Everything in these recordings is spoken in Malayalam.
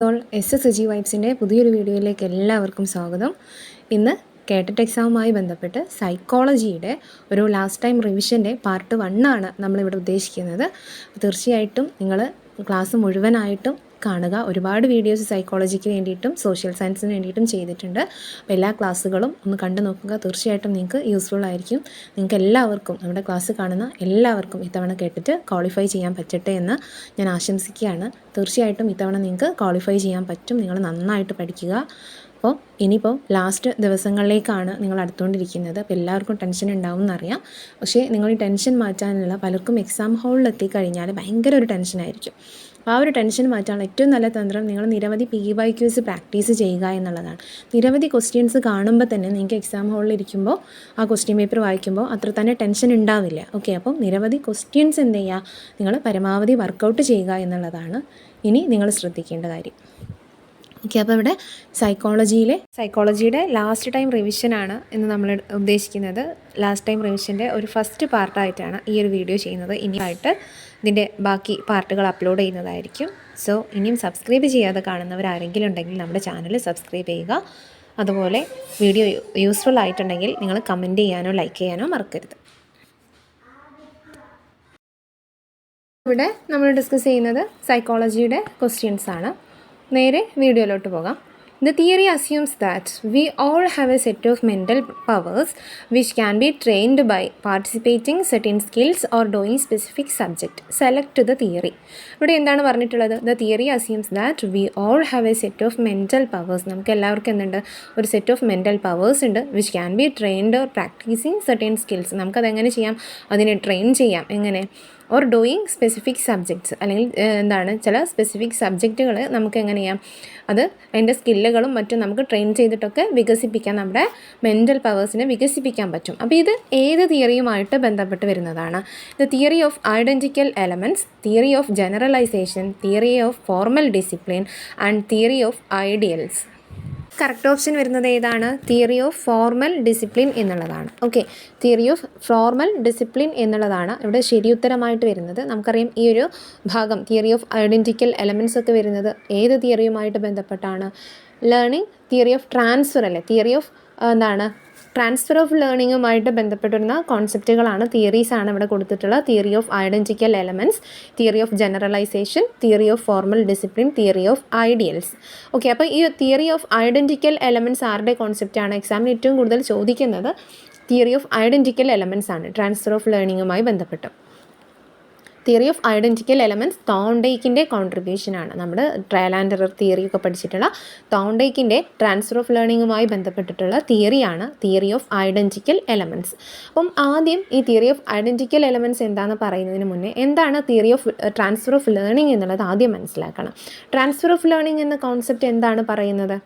അപ്പോൾ SSG വൈബ്സിൻ്റെ പുതിയൊരു വീഡിയോയിലേക്ക് എല്ലാവർക്കും സ്വാഗതം. ഇന്ന് കേട്ടറ്റ് എക്സാമുമായി ബന്ധപ്പെട്ട് സൈക്കോളജിയുടെ ഒരു ലാസ്റ്റ് ടൈം റിവിഷൻ്റെ പാർട്ട് 1 ആണ് നമ്മളിവിടെ ഉദ്ദേശിക്കുന്നത്. തീർച്ചയായിട്ടും നിങ്ങൾ ക്ലാസ് മുഴുവനായിട്ടും കാണുക. ഒരുപാട് വീഡിയോസ് സൈക്കോളജിക്ക് വേണ്ടിയിട്ടും സോഷ്യൽ സയൻസിന് വേണ്ടിയിട്ടും ചെയ്തിട്ടുണ്ട്. അപ്പോൾ എല്ലാ ക്ലാസ്സുകളും ഒന്ന് കണ്ടു നോക്കുക. തീർച്ചയായിട്ടും നിങ്ങൾക്ക് യൂസ്ഫുൾ ആയിരിക്കും. നിങ്ങൾക്ക് എല്ലാവർക്കും, നമ്മുടെ ക്ലാസ് കാണുന്ന എല്ലാവർക്കും ഇത്തവണ കേട്ടിട്ട് ക്വാളിഫൈ ചെയ്യാൻ പറ്റട്ടെ എന്ന് ഞാൻ ആശംസിക്കുകയാണ്. തീർച്ചയായിട്ടും ഇത്തവണ നിങ്ങൾക്ക് ക്വാളിഫൈ ചെയ്യാൻ പറ്റും. നിങ്ങൾ നന്നായിട്ട് പഠിക്കുക. അപ്പോൾ ഇനിയിപ്പോൾ ലാസ്റ്റ് ദിവസങ്ങളിലേക്കാണ് നിങ്ങൾ അടുത്തുകൊണ്ടിരിക്കുന്നത്. അപ്പോൾ എല്ലാവർക്കും ടെൻഷൻ ഉണ്ടാവും എന്നറിയാം. പക്ഷേ നിങ്ങൾ ഈ ടെൻഷൻ മാറ്റാനുള്ള, പലർക്കും എക്സാം ഹാളിൽ എത്തിക്കഴിഞ്ഞാൽ ഭയങ്കര ഒരു ടെൻഷനായിരിക്കും. അപ്പോൾ ആ ഒരു ടെൻഷൻ മാറ്റാനുള്ള ഏറ്റവും നല്ല തന്ത്രം നിങ്ങൾ നിരവധി PYQs പ്രാക്ടീസ് ചെയ്യുക എന്നുള്ളതാണ്. നിരവധി ക്വസ്റ്റ്യൻസ് കാണുമ്പോൾ തന്നെ നിങ്ങൾക്ക് എക്സാം ഹാളിൽ ഇരിക്കുമ്പോൾ ആ ക്വസ്റ്റ്യൻ പേപ്പർ വായിക്കുമ്പോൾ അത്ര തന്നെ ടെൻഷൻ ഉണ്ടാവില്ല. ഓക്കെ, അപ്പം നിരവധി ക്വസ്റ്റ്യൻസ് എന്ത് ചെയ്യുക, നിങ്ങൾ പരമാവധി വർക്കൗട്ട് ചെയ്യുക എന്നുള്ളതാണ് ഇനി നിങ്ങൾ ശ്രദ്ധിക്കേണ്ട കാര്യം. ഓക്കെ, അപ്പോൾ ഇവിടെ സൈക്കോളജിയുടെ ലാസ്റ്റ് ടൈം റിവിഷനാണ് ഇന്ന് നമ്മൾ ഉദ്ദേശിക്കുന്നത്. ലാസ്റ്റ് ടൈം റിവിഷൻ്റെ ഒരു ഫസ്റ്റ് പാർട്ടായിട്ടാണ് ഈ ഒരു വീഡിയോ ചെയ്യുന്നത്. ഇനിയായിട്ട് ഇതിൻ്റെ ബാക്കി പാർട്ടുകൾ അപ്ലോഡ് ചെയ്യുന്നതായിരിക്കും. സോ ഇനിയും സബ്സ്ക്രൈബ് ചെയ്യാതെ കാണുന്നവരാരെങ്കിലും ഉണ്ടെങ്കിൽ നമ്മുടെ ചാനൽ സബ്സ്ക്രൈബ് ചെയ്യുക. അതുപോലെ വീഡിയോ യൂസ്ഫുൾ ആയിട്ടുണ്ടെങ്കിൽ നിങ്ങൾ കമൻറ്റ് ചെയ്യാനോ ലൈക്ക് ചെയ്യാനോ മറക്കരുത്. ഇവിടെ നമ്മൾ ഡിസ്കസ് ചെയ്യുന്നത് സൈക്കോളജിയുടെ ക്വസ്റ്റ്യൻസ് ആണ്. നേരെ വീഡിയോയിലോട്ട് പോകാം. The theory assumes that we all have a set of mental powers which can be trained by participating certain skills or doing specific subject. Select the theory. ഇവിടെ എന്താണ് പറഞ്ഞിട്ടുള്ളത്? The theory assumes that we all have a set of mental powers. നമുക്ക് എല്ലാവർക്കും എന്തുണ്ട്? ഒരു സെറ്റ് ഓഫ് മെൻ്റൽ പവേഴ്സ് ഉണ്ട്. which can be trained or practicing certain skills. നമുക്കതെങ്ങനെ ചെയ്യാം? അതിനെ ട്രെയിൻ ചെയ്യാം. എങ്ങനെ? ഓർ ഡൂയിങ് സ്പെസിഫിക് സബ്ജക്ട്സ്, അല്ലെങ്കിൽ എന്താണ്, ചില സ്പെസിഫിക് സബ്ജക്റ്റുകൾ നമുക്ക് എങ്ങനെ ചെയ്യാം, അത് അതിൻ്റെ സ്കില്ലുകളും മറ്റും നമുക്ക് ട്രെയിൻ ചെയ്തിട്ടൊക്കെ വികസിപ്പിക്കാൻ, നമ്മുടെ മെൻ്റൽ പവേഴ്സിനെ വികസിപ്പിക്കാൻ പറ്റും. അപ്പോൾ ഇത് ഏത് തിയറിയുമായിട്ട് ബന്ധപ്പെട്ട് വരുന്നതാണ്? The theory of identical elements, theory of generalisation, theory of formal discipline and theory of ideals. Correct option വരുന്നത് ഏതാണ്? തിയറി ഓഫ് ഫോർമൽ ഡിസിപ്ലിൻ എന്നുള്ളതാണ്. Okay, theory of formal discipline എന്നുള്ളതാണ് ഇവിടെ ശരിയുത്തരമായിട്ട് വരുന്നത്. നമുക്കറിയാം ഈ ഒരു ഭാഗം തിയറി ഓഫ് ഐഡൻറ്റിക്കൽ എലമെൻറ്റ്സ് ഒക്കെ വരുന്നത് ഏത് തിയറിയുമായിട്ട് ബന്ധപ്പെട്ടാണ്? ലേണിംഗ്, തിയറി ഓഫ് ട്രാൻസ്ഫർ അല്ലേ, തിയറി ഓഫ് എന്താണ്, ട്രാൻസ്ഫർ ഓഫ് ലേണിങ്ങുമായിട്ട് ബന്ധപ്പെട്ടിരുന്ന കോൺസെപ്റ്റുകളാണ്, തിയറീസാണ് ഇവിടെ കൊടുത്തിട്ടുള്ളത്. Theory of identical elements, theory of generalisation, theory of formal discipline, theory of ideals. Okay, അപ്പോൾ ഈ തിയറി ഓഫ് ഐഡൻറ്റിക്കൽ എലമെൻറ്റ്സ് ആരുടെ കോൺസെപ്റ്റാണ്? എക്സാമിന് ഏറ്റവും കൂടുതൽ ചോദിക്കുന്നത് തിയറി ഓഫ് ഐഡൻറ്റിക്കൽ എലമെൻറ്റ്സ് ആണ്, ട്രാൻസ്ഫർ ഓഫ് ലേണിങ്ങുമായി ബന്ധപ്പെട്ട്. തിയറി ഓഫ് ഐഡൻറ്റിക്കൽ എലമെൻറ്റ്സ് തോണ്ടേക്കിൻ്റെ കോൺട്രിബ്യൂഷനാണ്. നമ്മൾ ട്രയൽ ആൻഡ് എറർ തിയറി ഒക്കെ പഠിച്ചിട്ടുള്ള തോണ്ടേക്കിൻ്റെ ട്രാൻസ്ഫർ ഓഫ് ലേണിങ്ങുമായി ബന്ധപ്പെട്ടിട്ടുള്ള തിയറിയാണ് തിയറി ഓഫ് ഐഡൻറ്റിക്കൽ എലമെൻറ്റ്സ്. അപ്പം ആദ്യം ഈ തിയറി ഓഫ് ഐഡൻറ്റിക്കൽ എലമെൻറ്റ്സ് എന്താണെന്ന് പറയുന്നതിന് മുന്നേ എന്താണ് theory of transfer of learning എന്നുള്ളത് ആദ്യം മനസ്സിലാക്കണം. ട്രാൻസ്ഫർ ഓഫ് ലേണിംഗ് എന്ന കോൺസെപ്റ്റ് എന്താണ് പറയുന്നത്?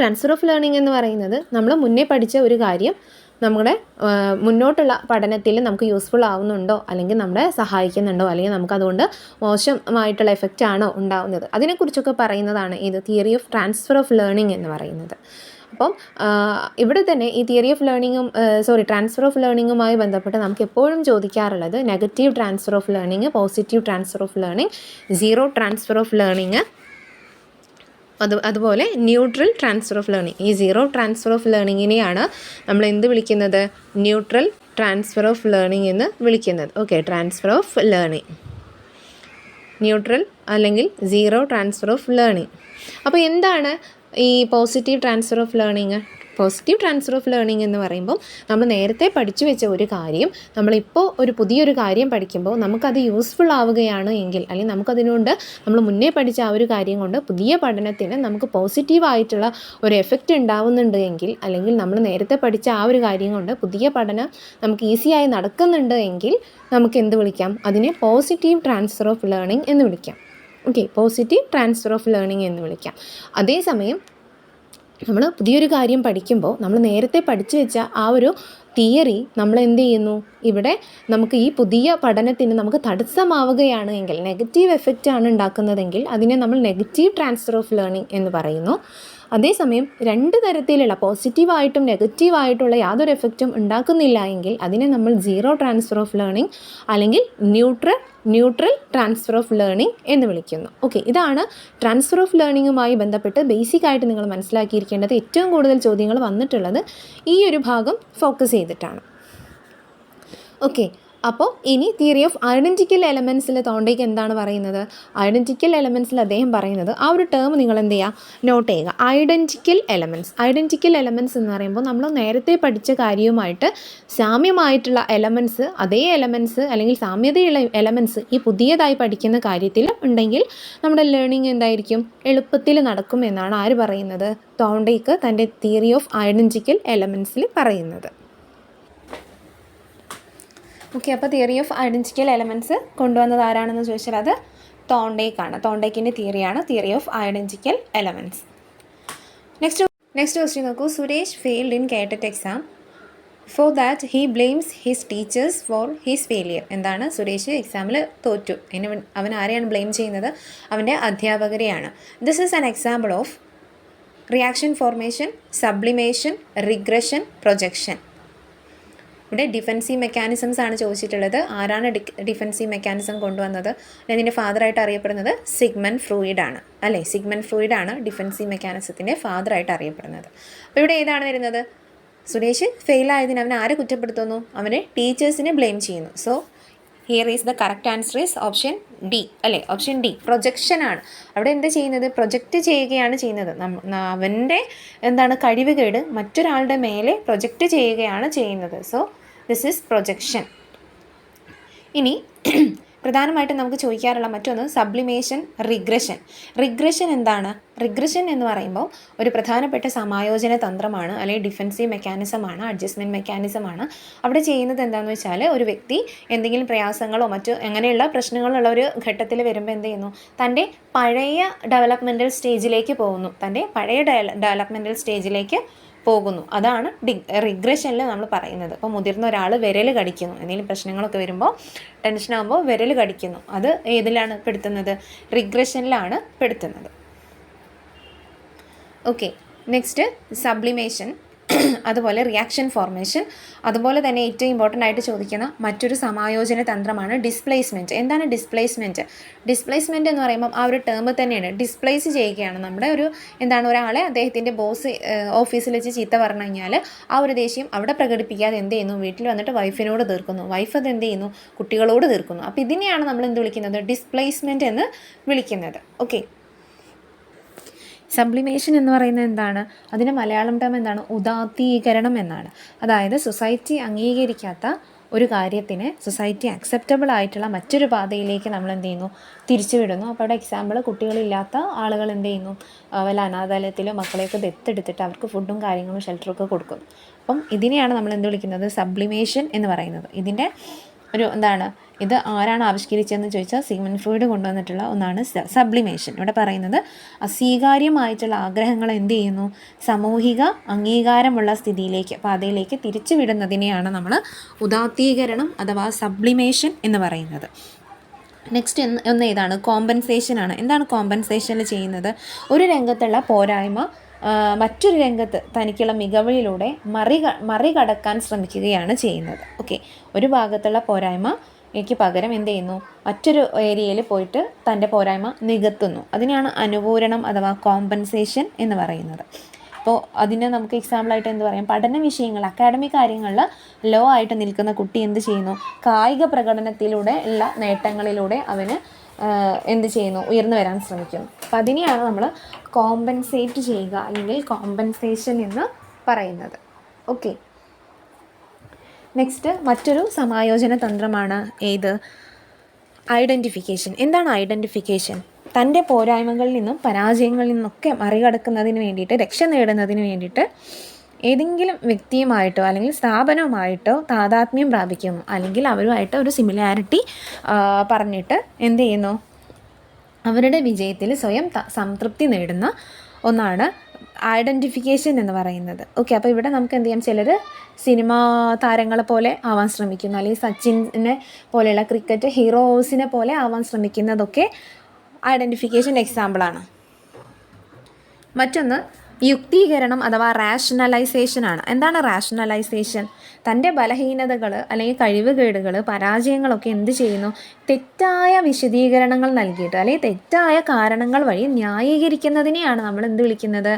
ട്രാൻസ്ഫർ ഓഫ് ലേണിംഗ് എന്ന് പറയുന്നത് നമ്മൾ മുന്നേ പഠിച്ച ഒരു കാര്യം നമ്മുടെ മുന്നോട്ടുള്ള പഠനത്തിൽ നമുക്ക് യൂസ്ഫുൾ ആവുന്നുണ്ടോ, അല്ലെങ്കിൽ നമ്മളെ സഹായിക്കുന്നുണ്ടോ, അല്ലെങ്കിൽ നമുക്കതുകൊണ്ട് മോശമായിട്ടുള്ള എഫക്റ്റ് ആണോ ഉണ്ടാവുന്നത്, അതിനെക്കുറിച്ചൊക്കെ പറയുന്നതാണ് ഇത് theory of transfer of learning എന്ന് പറയുന്നത്. അപ്പം ഇവിടെ തന്നെ ഈ തിയറി ഓഫ് ലേണിങ്ങും ട്രാൻസ്ഫർ ഓഫ് ലേണിങ്ങുമായി ബന്ധപ്പെട്ട് നമുക്ക് എപ്പോഴും ചോദിക്കാറുള്ളത് negative transfer of learning, positive transfer of learning, zero transfer of learning, അതുപോലെ ന്യൂട്രൽ ട്രാൻസ്ഫർ ഓഫ് ലേണിംഗ്. ഈ സീറോ ട്രാൻസ്ഫർ ഓഫ് ലേണിങ്ങിനെയാണ് നമ്മൾ എന്ത് വിളിക്കുന്നത്? ന്യൂട്രൽ ട്രാൻസ്ഫർ ഓഫ് ലേണിംഗ് എന്ന് വിളിക്കുന്നത്. Okay, transfer of learning, neutral അല്ലെങ്കിൽ സീറോ ട്രാൻസ്ഫർ ഓഫ് ലേണിംഗ്. അപ്പോൾ എന്താണ് ഈ positive transfer of learning? Positive transfer of learning എന്ന് പറയുമ്പോൾ നമ്മൾ നേരത്തെ പഠിച്ചു വെച്ച ഒരു കാര്യം നമ്മളിപ്പോൾ ഒരു പുതിയൊരു കാര്യം പഠിക്കുമ്പോൾ നമുക്കത് യൂസ്ഫുൾ ആവുകയാണ് എങ്കിൽ, അല്ലെങ്കിൽ നമുക്കതിനുകൊണ്ട് നമ്മൾ മുന്നേ പഠിച്ച ആ ഒരു കാര്യം കൊണ്ട് പുതിയ പഠനത്തിന് നമുക്ക് പോസിറ്റീവായിട്ടുള്ള ഒരു എഫക്റ്റ് ഉണ്ടാവുന്നുണ്ട് എങ്കിൽ, അല്ലെങ്കിൽ നമ്മൾ നേരത്തെ പഠിച്ച ആ ഒരു കാര്യം കൊണ്ട് പുതിയ പഠനം നമുക്ക് ഈസിയായി നടക്കുന്നുണ്ട് എങ്കിൽ നമുക്ക് എന്ത് വിളിക്കാം? അതിനെ പോസിറ്റീവ് ട്രാൻസ്ഫർ ഓഫ് ലേണിംഗ് എന്ന് വിളിക്കാം. Okay, positive transfer of learning എന്ന് വിളിക്കാം. അതേസമയം നമ്മൾ പുതിയൊരു കാര്യം പഠിക്കുമ്പോൾ നമ്മൾ നേരത്തെ പഠിച്ചു വെച്ച ആ ഒരു തിയറി നമ്മൾ എന്ത് ചെയ്യുന്നു, ഇവിടെ നമുക്ക് ഈ പുതിയ പഠനത്തിന് നമുക്ക് തടസ്സമാവുകയാണ് എങ്കിൽ, നെഗറ്റീവ് എഫക്റ്റ് ആണ് ഉണ്ടാക്കുന്നതെങ്കിൽ അതിനെ നമ്മൾ നെഗറ്റീവ് ട്രാൻസ്ഫർ ഓഫ് ലേണിംഗ് എന്ന് പറയുന്നു. അതേസമയം രണ്ട് തരത്തിലുള്ള പോസിറ്റീവായിട്ടും നെഗറ്റീവായിട്ടുള്ള യാതൊരു എഫക്റ്റും ഉണ്ടാക്കുന്നില്ല എങ്കിൽ അതിനെ നമ്മൾ സീറോ ട്രാൻസ്ഫർ ഓഫ് ലേണിംഗ് അല്ലെങ്കിൽ ന്യൂട്രൽ ട്രാൻസ്ഫർ ഓഫ് ലേണിംഗ് എന്ന് വിളിക്കുന്നു. ഓക്കെ, ഇതാണ് ട്രാൻസ്ഫർ ഓഫ് ലേണിംഗുമായി ബന്ധപ്പെട്ട് ബേസിക് ആയിട്ട് നിങ്ങൾ മനസ്സിലാക്കിയിരിക്കേണ്ടത്. ഏറ്റവും കൂടുതൽ ചോദ്യങ്ങൾ വന്നിട്ടുള്ളത് ഈ ഒരു ഭാഗം ഫോക്കസ് ചെയ്തിട്ടാണ്. ഓക്കെ, അപ്പോൾ ഇനി തിയറി ഓഫ് ഐഡൻറ്റിക്കൽ എലമെൻറ്റ്സിൽ തോണ്ടേക്ക് എന്താണ് പറയുന്നത്? ഐഡൻറ്റിക്കൽ എലമെൻറ്റ്സിൽ അദ്ദേഹം പറയുന്നത്, ആ ഒരു ടേം നിങ്ങൾ എന്ത് ചെയ്യുക, നോട്ട് ചെയ്യുക. ഐഡൻറ്റിക്കൽ എലമെൻറ്റ്സ് എന്ന് പറയുമ്പോൾ നമ്മൾ നേരത്തെ പഠിച്ച കാര്യവുമായിട്ട് സാമ്യമായിട്ടുള്ള എലമെൻറ്റ്സ്, അതേ എലമെൻറ്റ്സ് അല്ലെങ്കിൽ സാമ്യതയുള്ള എലമെൻറ്റ്സ് ഈ പുതിയതായി പഠിക്കുന്ന കാര്യത്തിൽ ഉണ്ടെങ്കിൽ നമ്മുടെ ലേണിംഗ് എന്തായിരിക്കും, എളുപ്പത്തിൽ നടക്കും എന്നാണ് ആര് പറയുന്നത്? തോണ്ടേക്ക് തൻ്റെ തിയറി ഓഫ് ഐഡൻറ്റിക്കൽ എലമെൻറ്റ്സിൽ പറയുന്നത്. ഓക്കെ, അപ്പോൾ തിയറി ഓഫ് ഐഡൻറ്റിക്കൽ എലമെൻറ്റ്സ് കൊണ്ടുവന്നത് ആരാണെന്ന് ചോദിച്ചാൽ അത് തോണ്ടേക്കാണ്. തോണ്ടേക്കിൻ്റെ തിയറിയാണ് theory of identical elements. Next question നോക്കൂ. Suresh failed in KTET exam. For that he blames his teachers for his failure. എന്താണ്? സുരേഷ് എക്സാമിൽ തോറ്റു. അവൻ ആരെയാണ് ബ്ലെയിം ചെയ്യുന്നത്? അവൻ്റെ അധ്യാപകരെയാണ്. This is an example of reaction formation, sublimation, regression, projection. ഇവിടെ ഡിഫെൻസീവ് മെക്കാനിസംസ് ആണ് ചോദിച്ചിട്ടുള്ളത്. ആരാണ് ഡിഫെൻസീവ് മെക്കാനിസം കൊണ്ടുവന്നത്? ഇതിൻ്റെ ഫാദറായിട്ട് അറിയപ്പെടുന്നത് സിഗ്മണ്ട് ഫ്രോയിഡ് ആണ്, അല്ലേ? സിഗ്മണ്ട് ഫ്രോയിഡ് ആണ് ഡിഫെൻസീവ് മെക്കാനിസത്തിൻ്റെ ഫാദറായിട്ട് അറിയപ്പെടുന്നത്. അപ്പോൾ ഇവിടെ ഏതാണ് വരുന്നത്? സുരേഷ് ഫെയിലായതിന് അവനെ ആരെ കുറ്റപ്പെടുത്തുന്നു? അവന് ടീച്ചേഴ്സിനെ ബ്ലെയിം ചെയ്യുന്നു. So here is the correct answer is option D, അല്ലേ? ഓപ്ഷൻ ഡി, പ്രൊജക്ഷൻ ആണ്. അവിടെ എന്താ ചെയ്യുന്നത്? പ്രൊജക്റ്റ് ചെയ്യുകയാണ് ചെയ്യുന്നത്. അവൻ്റെ കഴിവുകേട് മറ്റൊരാളുടെ മേലെ പ്രൊജക്റ്റ് ചെയ്യുകയാണ് ചെയ്യുന്നത്. So this is projection. ഇനി പ്രധാനമായിട്ടും നമുക്ക് ചോദിക്കാറുള്ള മറ്റൊന്ന് സബ്ലിമേഷൻ, റിഗ്രഷൻ എന്താണ്? റിഗ്രഷൻ എന്ന് പറയുമ്പോൾ ഒരു പ്രധാനപ്പെട്ട സമായോജന തന്ത്രമാണ്, അല്ലെങ്കിൽ ഡിഫെൻസീവ് മെക്കാനിസമാണ്, അഡ്ജസ്റ്റ്മെൻറ്റ് മെക്കാനിസമാണ്. അവിടെ ചെയ്യുന്നത് എന്താണെന്ന് വെച്ചാൽ, ഒരു വ്യക്തി എന്തെങ്കിലും പ്രയാസങ്ങളോ മറ്റോ അങ്ങനെയുള്ള പ്രശ്നങ്ങളുള്ള ഒരു ഘട്ടത്തിൽ വരുമ്പോൾ എന്ത് ചെയ്യുന്നു? തൻ്റെ പഴയ ഡെവലപ്മെൻറ്റൽ സ്റ്റേജിലേക്ക് പോകുന്നു. അതാണ് റിഗ്രഷനിൽ നമ്മൾ പറയുന്നത്. അപ്പോൾ മുതിർന്ന ഒരാൾ വിരൽ കടിക്കുന്നു, എന്തെങ്കിലും പ്രശ്നങ്ങളൊക്കെ വരുമ്പോൾ ടെൻഷനാകുമ്പോൾ വിരൽ കടിക്കുന്നു. അത് ഏതിലാണ് പെടുത്തുന്നത്? റിഗ്രഷനിലാണ് പെടുത്തുന്നത്. ഓക്കെ, നെക്സ്റ്റ് സബ്ലിമേഷൻ, അതുപോലെ റിയാക്ഷൻ ഫോർമേഷൻ, അതുപോലെ തന്നെ ഏറ്റവും ഇമ്പോർട്ടൻ്റ് ആയിട്ട് ചോദിക്കുന്ന മറ്റൊരു സമായോജന തന്ത്രമാണ് ഡിസ്പ്ലേസ്മെൻറ്റ്. എന്താണ് ഡിസ്പ്ലേസ്മെൻറ്റ് എന്ന് പറയുമ്പോൾ ആ ഒരു ടേം തന്നെയാണ്, ഡിസ്പ്ലേസ് ചെയ്യുകയാണ്. നമ്മുടെ ഒരാളെ അദ്ദേഹത്തിൻ്റെ ബോസ് ഓഫീസിൽ വെച്ച് ചീത്ത പറഞ്ഞു കഴിഞ്ഞാൽ ആ ഒരു ദേഷ്യം അവിടെ പ്രകടിപ്പിക്കാതെ എന്ത് ചെയ്യുന്നു? വീട്ടിൽ വന്നിട്ട് വൈഫിനോട് തീർക്കുന്നു, വൈഫ് അത് എന്ത് ചെയ്യുന്നു? കുട്ടികളോട് തീർക്കുന്നു. അപ്പോൾ ഇതിനെയാണ് നമ്മൾ എന്ത് വിളിക്കുന്നത്? ഡിസ്പ്ലേസ്മെൻറ്റ് എന്ന് വിളിക്കുന്നത്. ഓക്കെ, സബ്ലിമേഷൻ എന്ന് പറയുന്നത് എന്താണ്? അതിൻ്റെ മലയാളം ടേം എന്താണ്? ഉദാത്തീകരണം എന്നാണ്. അതായത് സൊസൈറ്റി അംഗീകരിക്കാത്ത ഒരു കാര്യത്തിനെ സൊസൈറ്റി അക്സെപ്റ്റബിൾ ആയിട്ടുള്ള മറ്റൊരു പാതയിലേക്ക് നമ്മൾ എന്ത് ചെയ്യുന്നു? തിരിച്ചുവിടുന്നു. അപ്പോൾ അവിടെ എക്സാമ്പിൾ, കുട്ടികളില്ലാത്ത ആളുകൾ എന്ത് ചെയ്യുന്നു? വല്ല അനാഥാലയത്തിലോ മക്കളെയൊക്കെ ദത്തെടുത്തിട്ട് അവർക്ക് ഫുഡും കാര്യങ്ങളും ഷെൽട്ടറൊക്കെ കൊടുക്കുന്നു. അപ്പം ഇതിനെയാണ് നമ്മൾ എന്ത് വിളിക്കുന്നത്? സബ്ലിമേഷൻ എന്ന് പറയുന്നത്. ഇതിൻ്റെ ഇത് ആരാണ് ആവിഷ്കരിച്ചതെന്ന് ചോദിച്ചാൽ സിഗ്മണ്ട് ഫ്രോയിഡ് കൊണ്ടുവന്നിട്ടുള്ള ഒന്നാണ് സബ്ലിമേഷൻ. ഇവിടെ പറയുന്നത് അസ്വീകാര്യമായിട്ടുള്ള ആഗ്രഹങ്ങൾ എന്ത് ചെയ്യുന്നു? സാമൂഹിക അംഗീകാരമുള്ള സ്ഥിതിയിലേക്ക്, പാതയിലേക്ക് തിരിച്ചു വിടുന്നതിനെയാണ് നമ്മൾ ഉദാത്തീകരണം അഥവാ സബ്ലിമേഷൻ എന്ന് പറയുന്നത്. നെക്സ്റ്റ് ഇതാണ് കോമ്പൻസേഷനാണ്. എന്താണ് കോമ്പൻസേഷനിൽ ചെയ്യുന്നത്? ഒരു രംഗത്തുള്ള പോരായ്മ മറ്റൊരു രംഗത്ത് തനിക്കുള്ള മികവിലൂടെ മറികടക്കാൻ ശ്രമിക്കുകയാണ് ചെയ്യുന്നത്. ഓക്കെ, ഒരു ഭാഗത്തുള്ള പോരായ്മയ്ക്ക് പകരം എന്ത് ചെയ്യുന്നു? മറ്റൊരു ഏരിയയിൽ പോയിട്ട് തൻ്റെ പോരായ്മ നികത്തുന്നു. അതിനെയാണ് അനുപൂരണം അഥവാ കോമ്പൻസേഷൻ എന്ന് പറയുന്നത്. അപ്പോൾ അതിന് നമുക്ക് എക്സാമ്പിളായിട്ട് എന്ത് പറയാം? പഠന വിഷയങ്ങൾ, അക്കാഡമിക് കാര്യങ്ങളിൽ ലോ ആയിട്ട് നിൽക്കുന്ന കുട്ടി എന്ത് ചെയ്യുന്നു? കായിക പ്രകടനത്തിലൂടെ ഉള്ള നേട്ടങ്ങളിലൂടെ അവന് എന്ത് ചെയ്യുന്നു? ഉയർന്നു വരാൻ ശ്രമിക്കുന്നു. അപ്പം അതിനെയാണ് നമ്മൾ കോമ്പൻസേറ്റ് ചെയ്യുക അല്ലെങ്കിൽ കോമ്പൻസേഷൻ എന്ന് പറയുന്നത്. ഓക്കെ, നെക്സ്റ്റ് മറ്റൊരു സമായോജന തന്ത്രമാണ് ഏത്? ഐഡൻറ്റിഫിക്കേഷൻ. എന്താണ് ഐഡൻറ്റിഫിക്കേഷൻ? തൻ്റെ പോരായ്മകളിൽ നിന്നും പരാജയങ്ങളിൽ നിന്നൊക്കെ മറികടക്കുന്നതിന് വേണ്ടിയിട്ട്, രക്ഷ നേടുന്നതിന് വേണ്ടിയിട്ട് ഏതെങ്കിലും വ്യക്തിയുമായിട്ടോ അല്ലെങ്കിൽ സ്ഥാപനവുമായിട്ടോ താതാത്മ്യം പ്രാപിക്കുന്നു, അല്ലെങ്കിൽ അവരുമായിട്ട് ഒരു സിമിലാരിറ്റി പറഞ്ഞിട്ട് എന്ത് ചെയ്യുന്നു? അവരുടെ വിജയത്തിൽ സ്വയം സംതൃപ്തി നേടുന്ന ഒന്നാണ് ഐഡൻറ്റിഫിക്കേഷൻ എന്ന് പറയുന്നത്. ഓക്കെ, അപ്പോൾ ഇവിടെ നമുക്ക് എന്ത് ചെയ്യാം? ചിലർ സിനിമാ താരങ്ങളെ പോലെ ആവാൻ ശ്രമിക്കുന്നു, അല്ലെങ്കിൽ സച്ചിനെ പോലെയുള്ള ക്രിക്കറ്റ് ഹീറോസിനെ പോലെ ആവാൻ ശ്രമിക്കുന്നതൊക്കെ ഐഡൻറ്റിഫിക്കേഷൻ എക്സാമ്പിളാണ്. മറ്റൊന്ന് യുക്തീകരണം അഥവാ റാഷണലൈസേഷൻ ആണ്. എന്താണ് റാഷണലൈസേഷൻ? തൻ്റെ ബലഹീനതകൾ അല്ലെങ്കിൽ കഴിവുകേടുകൾ, പരാജയങ്ങളൊക്കെ എന്ത് ചെയ്യുന്നു? തെറ്റായ വിശദീകരണങ്ങൾ നൽകിയിട്ട് അല്ലെങ്കിൽ തെറ്റായ കാരണങ്ങൾ വഴി ന്യായീകരിക്കുന്നതിനെയാണ് നമ്മൾ എന്ത് വിളിക്കുന്നത്?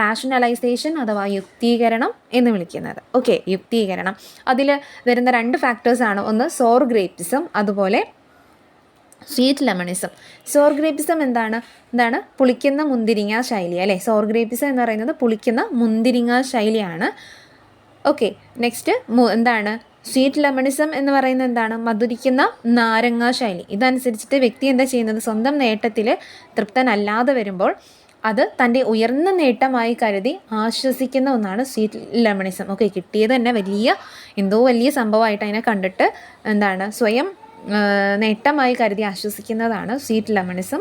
റാഷണലൈസേഷൻ അഥവാ യുക്തീകരണം എന്ന് വിളിക്കുന്നത്. ഓക്കെ, യുക്തീകരണം. അതിൽ വരുന്ന 2 ഫാക്ടേഴ്സാണ്. ഒന്ന് സോർഗ്രേറ്റിസം, അതുപോലെ സ്വീറ്റ് ലെമണിസം. സോർഗ്രേപ്പിസം എന്താണ്? പുളിക്കുന്ന മുന്തിരിങ്ങ ശൈലി അല്ലേ? സോർഗ്രേപ്പിസം എന്ന് പറയുന്നത് പുളിക്കുന്ന മുന്തിരിങ്ങ ശൈലിയാണ്. ഓക്കെ, നെക്സ്റ്റ് എന്താണ്? സ്വീറ്റ് ലെമണിസം എന്ന് പറയുന്നത് എന്താണ്? മധുരിക്കുന്ന നാരങ്ങ ശൈലി. ഇതനുസരിച്ചിട്ട് വ്യക്തി എന്താ ചെയ്യുന്നത്? സ്വന്തം നേട്ടത്തിൽ തൃപ്തനല്ലാതെ വരുമ്പോൾ അത് തൻ്റെ ഉയർന്ന നേട്ടമായി കരുതി ആശ്വസിക്കുന്ന ഒന്നാണ് സ്വീറ്റ് ലെമണിസം. ഓക്കെ, കിട്ടിയത് തന്നെ വലിയ സംഭവമായിട്ട് അതിനെ കണ്ടിട്ട് സ്വയം നേട്ടമായി കരുതി ആശ്വസിക്കുന്നതാണ് സ്വീറ്റ് ലെമണിസം.